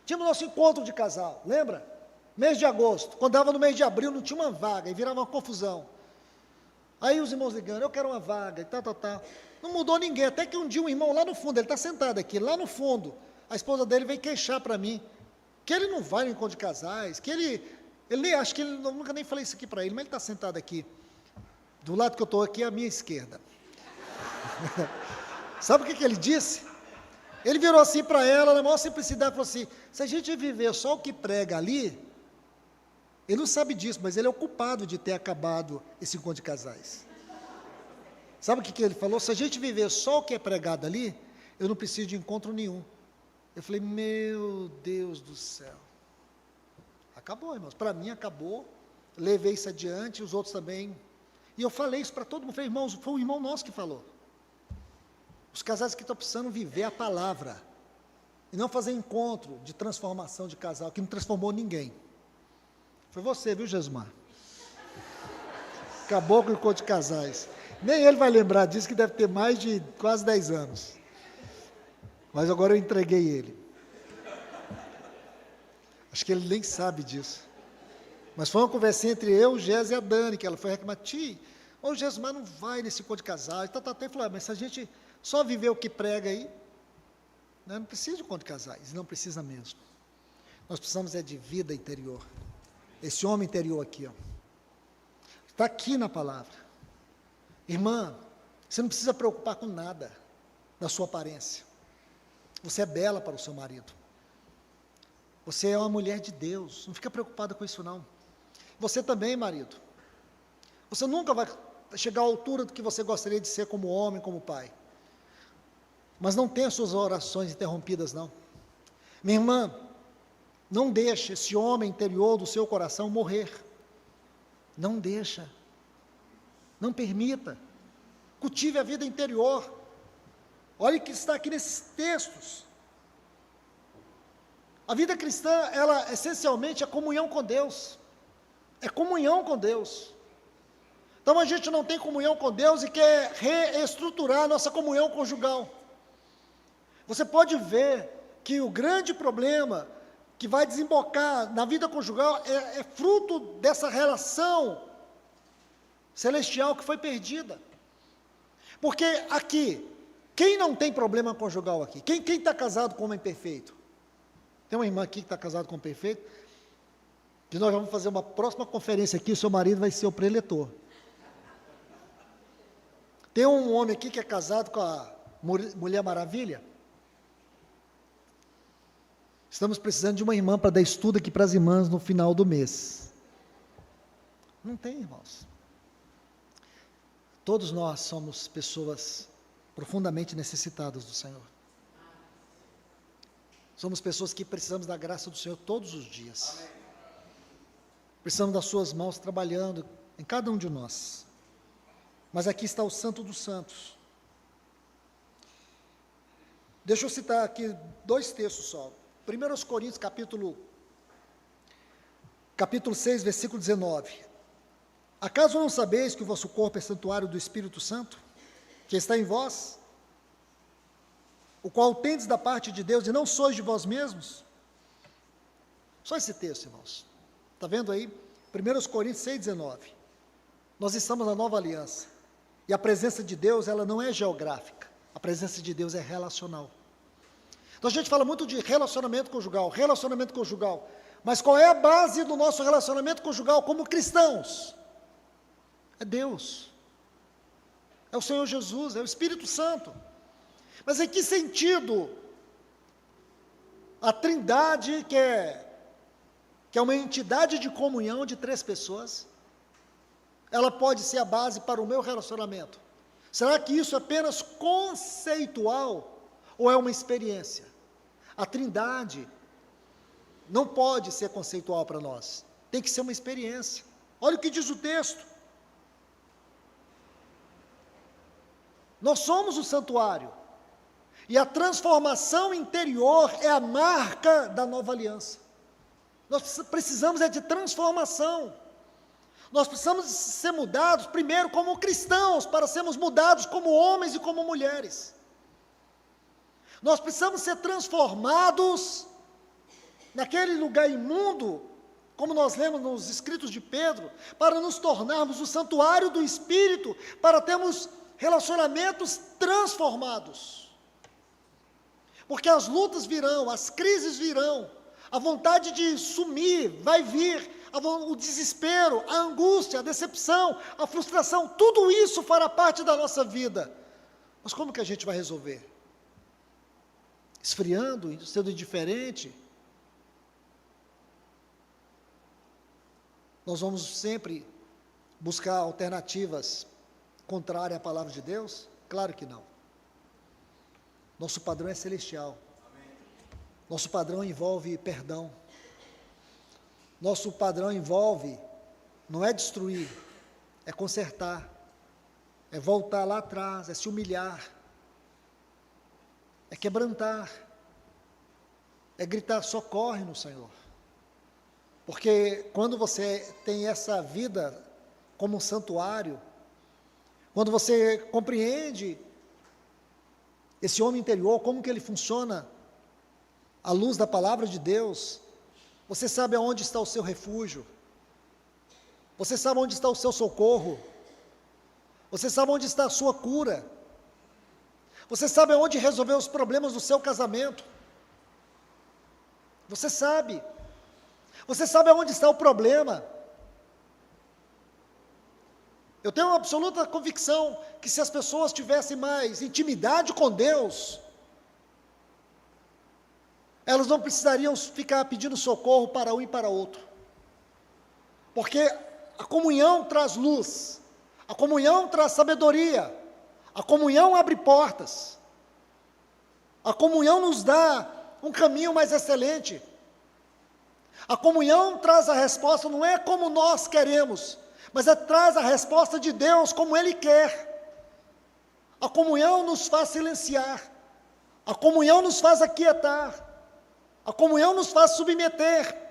nosso encontro de casal, lembra? Mês de agosto, quando dava no mês de abril, não tinha uma vaga, e virava uma confusão. Aí os irmãos ligando, eu quero uma vaga, e tal. Não mudou ninguém, até que um dia um irmão lá no fundo, ele está sentado aqui, lá no fundo, a esposa dele veio queixar para mim, que ele não vai no encontro de casais, que ele acho que ele, nunca nem falei isso aqui para ele, mas ele está sentado aqui, do lado que eu estou aqui, à minha esquerda. Sabe o que ele disse? Ele virou assim para ela, na maior simplicidade, falou assim, se a gente viver só o que prega ali, ele não sabe disso, mas ele é o culpado de ter acabado esse encontro de casais. Sabe o que ele falou? Se a gente viver só o que é pregado ali, eu não preciso de encontro nenhum. Eu falei, meu Deus do céu. Acabou, irmãos. Para mim acabou. Levei isso adiante, os outros também. E eu falei isso para todo mundo. Falei, irmãos, foi um irmão nosso que falou. Os casais que estão precisando viver a palavra. E não fazer encontro de transformação de casal, que não transformou ninguém. Foi você, viu, Jesmar? Acabou com o encontro de casais. Nem ele vai lembrar disso, que deve ter mais de quase 10 anos. Mas agora eu entreguei ele. Acho que ele nem sabe disso. Mas foi uma conversinha entre eu, o Gés e a Dani, que ela foi reclamar, o Jesmar não vai nesse encontro de casais. Até falou, mas se a gente só viver o que prega aí, não precisa de encontro de casais, não precisa mesmo. Nós precisamos de vida interior. Esse homem interior aqui, ó, está aqui na palavra. Irmã, você não precisa preocupar com nada da sua aparência. Você é bela para o seu marido. Você é uma mulher de Deus. Não fica preocupada com isso, não. Você também, marido. Você nunca vai chegar à altura do que você gostaria de ser como homem, como pai. Mas não tenha suas orações interrompidas, não. Minha irmã, não deixe esse homem interior do seu coração morrer. Não deixa. Não permita. Cultive a vida interior. Olha o que está aqui nesses textos. A vida cristã, ela essencialmente é comunhão com Deus. É comunhão com Deus. Então a gente não tem comunhão com Deus e quer reestruturar a nossa comunhão conjugal. Você pode ver que o grande problema que vai desembocar na vida conjugal é fruto dessa relação celestial que foi perdida. Porque aqui, quem não tem problema conjugal aqui? Quem está casado com um homem perfeito? Tem uma irmã aqui que está casada com um perfeito, que nós vamos fazer uma próxima conferência aqui, o seu marido vai ser o preletor. Tem um homem aqui que é casado com a Mulher Maravilha. Estamos precisando de uma irmã para dar estudo aqui para as irmãs no final do mês. Não tem, irmãos. Todos nós somos pessoas profundamente necessitadas do Senhor. Somos pessoas que precisamos da graça do Senhor todos os dias. Amém. Precisamos das suas mãos trabalhando em cada um de nós. Mas aqui está o Santo dos Santos. Deixa eu citar aqui 2 textos só. 1 Coríntios, capítulo 6, versículo 19. Acaso não sabeis que o vosso corpo é santuário do Espírito Santo, que está em vós, o qual tendes da parte de Deus, e não sois de vós mesmos? Só esse texto, irmãos. Está vendo aí? 1 Coríntios 6, 19. Nós estamos na nova aliança. E a presença de Deus, ela não é geográfica. A presença de Deus é relacional. Então a gente fala muito de relacionamento conjugal. Mas qual é a base do nosso relacionamento conjugal como cristãos? É Deus. É o Senhor Jesus, é o Espírito Santo. Mas em que sentido a Trindade, que é uma entidade de comunhão de 3 pessoas, ela pode ser a base para o meu relacionamento? Será que isso é apenas conceitual ou é uma experiência? A Trindade não pode ser conceitual para nós, tem que ser uma experiência. Olha o que diz o texto. Nós somos o santuário, e a transformação interior é a marca da nova aliança. Nós precisamos de transformação. Nós precisamos ser mudados, primeiro como cristãos, para sermos mudados como homens e como mulheres. Nós precisamos ser transformados naquele lugar imundo, como nós lemos nos escritos de Pedro, para nos tornarmos o santuário do Espírito, para termos relacionamentos transformados. Porque as lutas virão, as crises virão, a vontade de sumir vai vir, o desespero, a angústia, a decepção, a frustração, tudo isso fará parte da nossa vida. Mas como que a gente vai resolver? Esfriando, sendo indiferente? Nós vamos sempre buscar alternativas contrárias à palavra de Deus? Claro que não. Nosso padrão é celestial. Nosso padrão envolve perdão. Nosso padrão envolve, não é destruir, é consertar, é voltar lá atrás, é se humilhar, é quebrantar, é gritar socorre no Senhor. Porque quando você tem essa vida como um santuário, quando você compreende esse homem interior, como que ele funciona à luz da palavra de Deus, você sabe aonde está o seu refúgio, você sabe onde está o seu socorro, você sabe onde está a sua cura, você sabe aonde resolver os problemas do seu casamento, você sabe aonde está o problema. Eu tenho uma absoluta convicção que se as pessoas tivessem mais intimidade com Deus, elas não precisariam ficar pedindo socorro para um e para outro. Porque a comunhão traz luz, a comunhão traz sabedoria, a comunhão abre portas, a comunhão nos dá um caminho mais excelente. A comunhão traz a resposta, não é como nós queremos, mas traz a resposta de Deus como Ele quer. A comunhão nos faz silenciar, a comunhão nos faz aquietar, a comunhão nos faz submeter.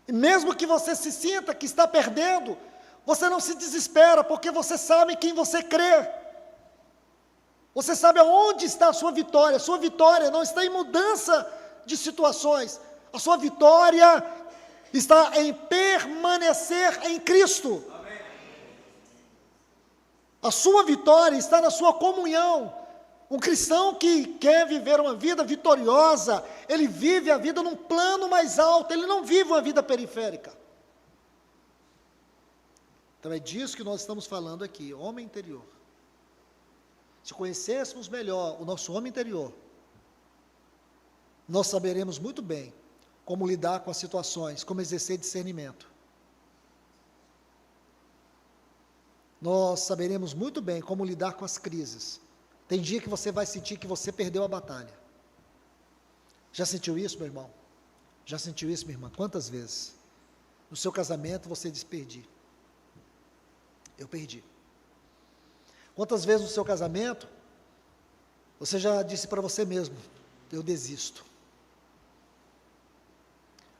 E mesmo que você se sinta que está perdendo, você não se desespera, porque você sabe em quem você crê. Você sabe aonde está a sua vitória. A sua vitória não está em mudança de situações. A sua vitória está em permanecer em Cristo. Amém. A sua vitória está na sua comunhão. Um cristão que quer viver uma vida vitoriosa, ele vive a vida num plano mais alto, ele não vive uma vida periférica. Então é disso que nós estamos falando aqui, homem interior. Se conhecêssemos melhor o nosso homem interior, nós saberemos muito bem como lidar com as situações, como exercer discernimento. Nós saberemos muito bem como lidar com as crises. Tem dia que você vai sentir que você perdeu a batalha. Já sentiu isso, meu irmão? Já sentiu isso, minha irmã? Quantas vezes? No seu casamento você diz, perdi. Eu perdi. Quantas vezes no seu casamento, você já disse para você mesmo, eu desisto.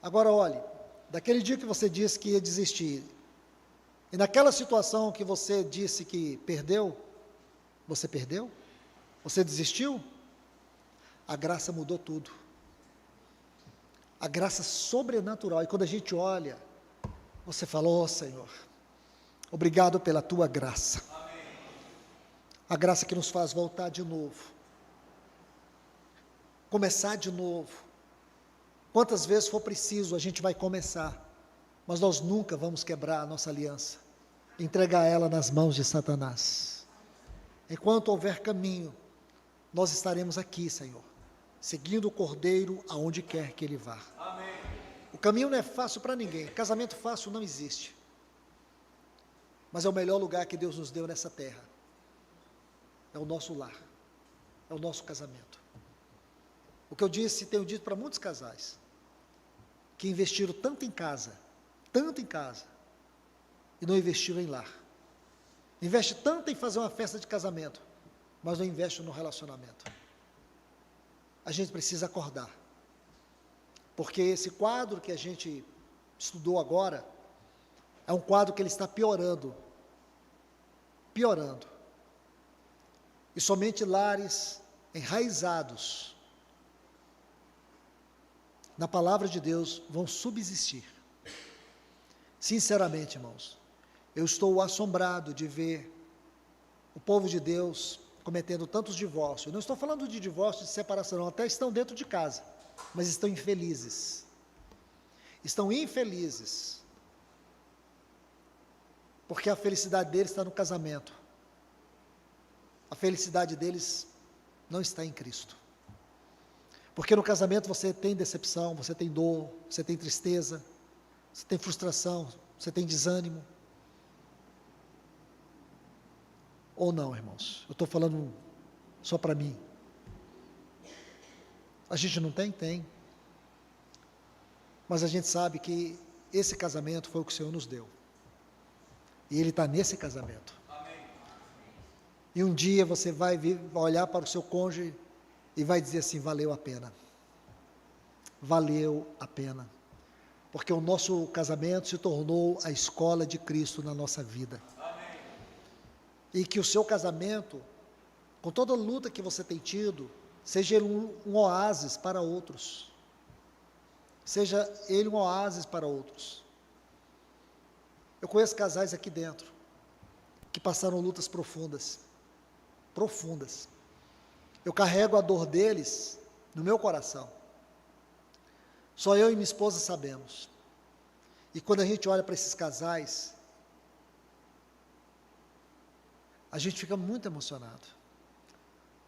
Agora olhe, daquele dia que você disse que ia desistir, e naquela situação que você disse que perdeu, você perdeu? Você desistiu? A graça mudou tudo. A graça sobrenatural, e quando a gente olha, você fala, ó Senhor, obrigado pela tua graça. A graça que nos faz voltar de novo, começar de novo. Quantas vezes for preciso, a gente vai começar, mas nós nunca vamos quebrar a nossa aliança, entregar ela nas mãos de Satanás. Enquanto houver caminho, nós estaremos aqui, Senhor, seguindo o Cordeiro aonde quer que ele vá. Amém. O caminho não é fácil para ninguém, casamento fácil não existe, mas é o melhor lugar que Deus nos deu nessa terra. É o nosso lar, é o nosso casamento. O que eu disse, tenho dito para muitos casais, que investiram tanto em casa, e não investiram em lar. Investe tanto em fazer uma festa de casamento, mas não investe no relacionamento. A gente precisa acordar, porque esse quadro que a gente estudou agora, é um quadro que ele está piorando. E somente lares enraizados na palavra de Deus vão subsistir. Sinceramente, irmãos, eu estou assombrado de ver o povo de Deus cometendo tantos divórcios. Eu não estou falando de divórcio, de separação, não, até estão dentro de casa, mas estão infelizes. Estão infelizes, porque a felicidade deles está no casamento. A felicidade deles não está em Cristo. Porque no casamento você tem decepção, você tem dor, você tem tristeza, você tem frustração, você tem desânimo. Ou não, irmãos? Eu estou falando só para mim. A gente não tem? Tem. Mas a gente sabe que esse casamento foi o que o Senhor nos deu. E Ele está nesse casamento. E um dia você vai olhar para o seu cônjuge e vai dizer assim, valeu a pena. Valeu a pena. Porque o nosso casamento se tornou a escola de Cristo na nossa vida. Amém. E que o seu casamento, com toda a luta que você tem tido, seja ele um oásis para outros. Seja ele um oásis para outros. Eu conheço casais aqui dentro, que passaram lutas profundas. Eu carrego a dor deles no meu coração. Só eu e minha esposa sabemos. E quando a gente olha para esses casais, a gente fica muito emocionado,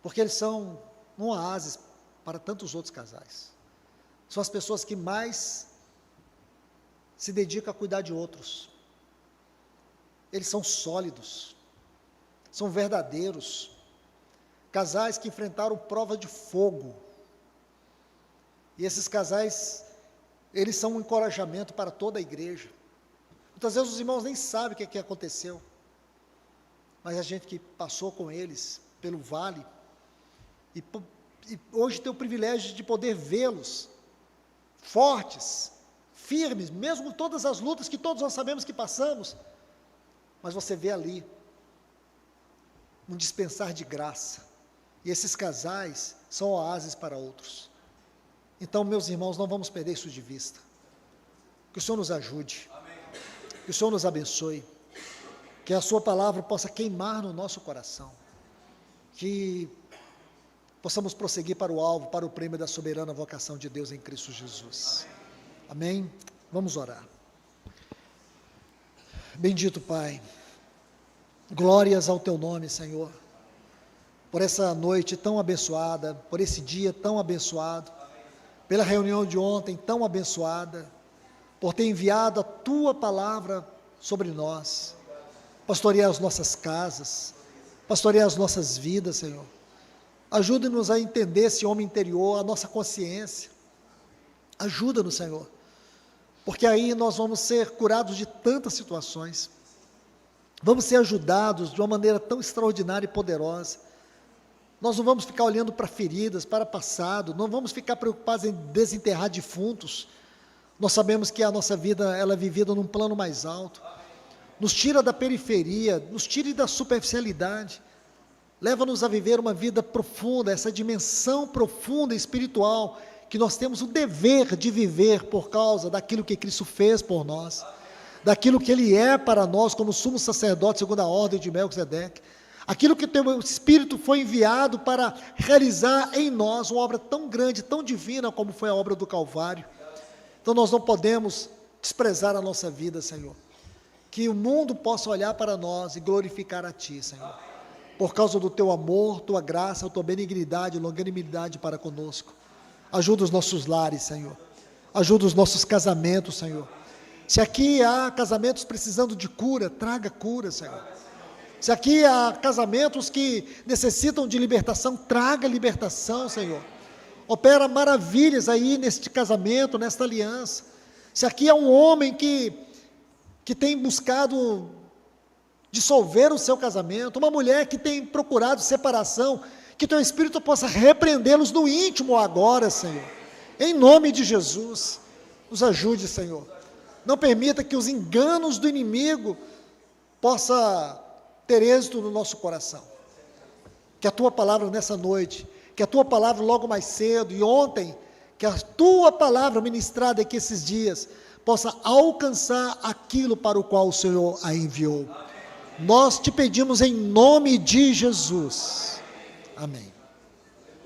porque eles são um oásis para tantos outros casais. São as pessoas que mais se dedicam a cuidar de outros. Eles são sólidos, são verdadeiros. Casais que enfrentaram prova de fogo, E esses casais, eles são um encorajamento para toda a igreja. Muitas vezes os irmãos nem sabem o que aconteceu, mas a gente que passou com eles pelo vale, e hoje tem o privilégio de poder vê-los fortes, firmes, mesmo com todas as lutas que todos nós sabemos que passamos, mas você vê ali um dispensar de graça, e esses casais são oásis para outros. Então, meus irmãos, não vamos perder isso de vista. Que o Senhor nos ajude, que o Senhor nos abençoe, que a sua palavra possa queimar no nosso coração, que possamos prosseguir para o alvo, para o prêmio da soberana vocação de Deus em Cristo Jesus. Amém? Vamos orar. Bendito Pai, glórias ao teu nome, Senhor, por essa noite tão abençoada, por esse dia tão abençoado, pela reunião de ontem tão abençoada, por ter enviado a tua palavra sobre nós, pastorear as nossas casas, pastorear as nossas vidas, Senhor. Ajuda-nos a entender esse homem interior, a nossa consciência. Ajuda-nos, Senhor, porque aí nós vamos ser curados de tantas situações, vamos ser ajudados de uma maneira tão extraordinária e poderosa. Nós não vamos ficar olhando para feridas, para passado, não vamos ficar preocupados em desenterrar defuntos. Nós sabemos que a nossa vida, ela é vivida num plano mais alto. Nos tira da periferia, nos tira da superficialidade, leva-nos a viver uma vida profunda, essa dimensão profunda espiritual, que nós temos o dever de viver por causa daquilo que Cristo fez por nós, daquilo que Ele é para nós como sumo sacerdote segundo a ordem de Melquisedeque, aquilo que o teu Espírito foi enviado para realizar em nós, uma obra tão grande, tão divina como foi a obra do Calvário. Então nós não podemos desprezar a nossa vida, Senhor, que o mundo possa olhar para nós e glorificar a Ti, Senhor, por causa do Teu amor, Tua graça, Tua benignidade, longanimidade para conosco. Ajuda os nossos lares, Senhor, ajuda os nossos casamentos, Senhor. Se aqui há casamentos precisando de cura, traga cura, Senhor. Se aqui há casamentos que necessitam de libertação, traga libertação, Senhor. Opera maravilhas aí neste casamento, nesta aliança. Se aqui há um homem que tem buscado dissolver o seu casamento, uma mulher que tem procurado separação, que Teu Espírito possa repreendê-los no íntimo agora, Senhor. Em nome de Jesus, nos ajude, Senhor. Não permita que os enganos do inimigo possa ter êxito no nosso coração. Que a Tua palavra nessa noite, que a Tua palavra logo mais cedo e ontem, que a Tua palavra ministrada aqui esses dias, possa alcançar aquilo para o qual o Senhor a enviou. Nós te pedimos em nome de Jesus. Amém.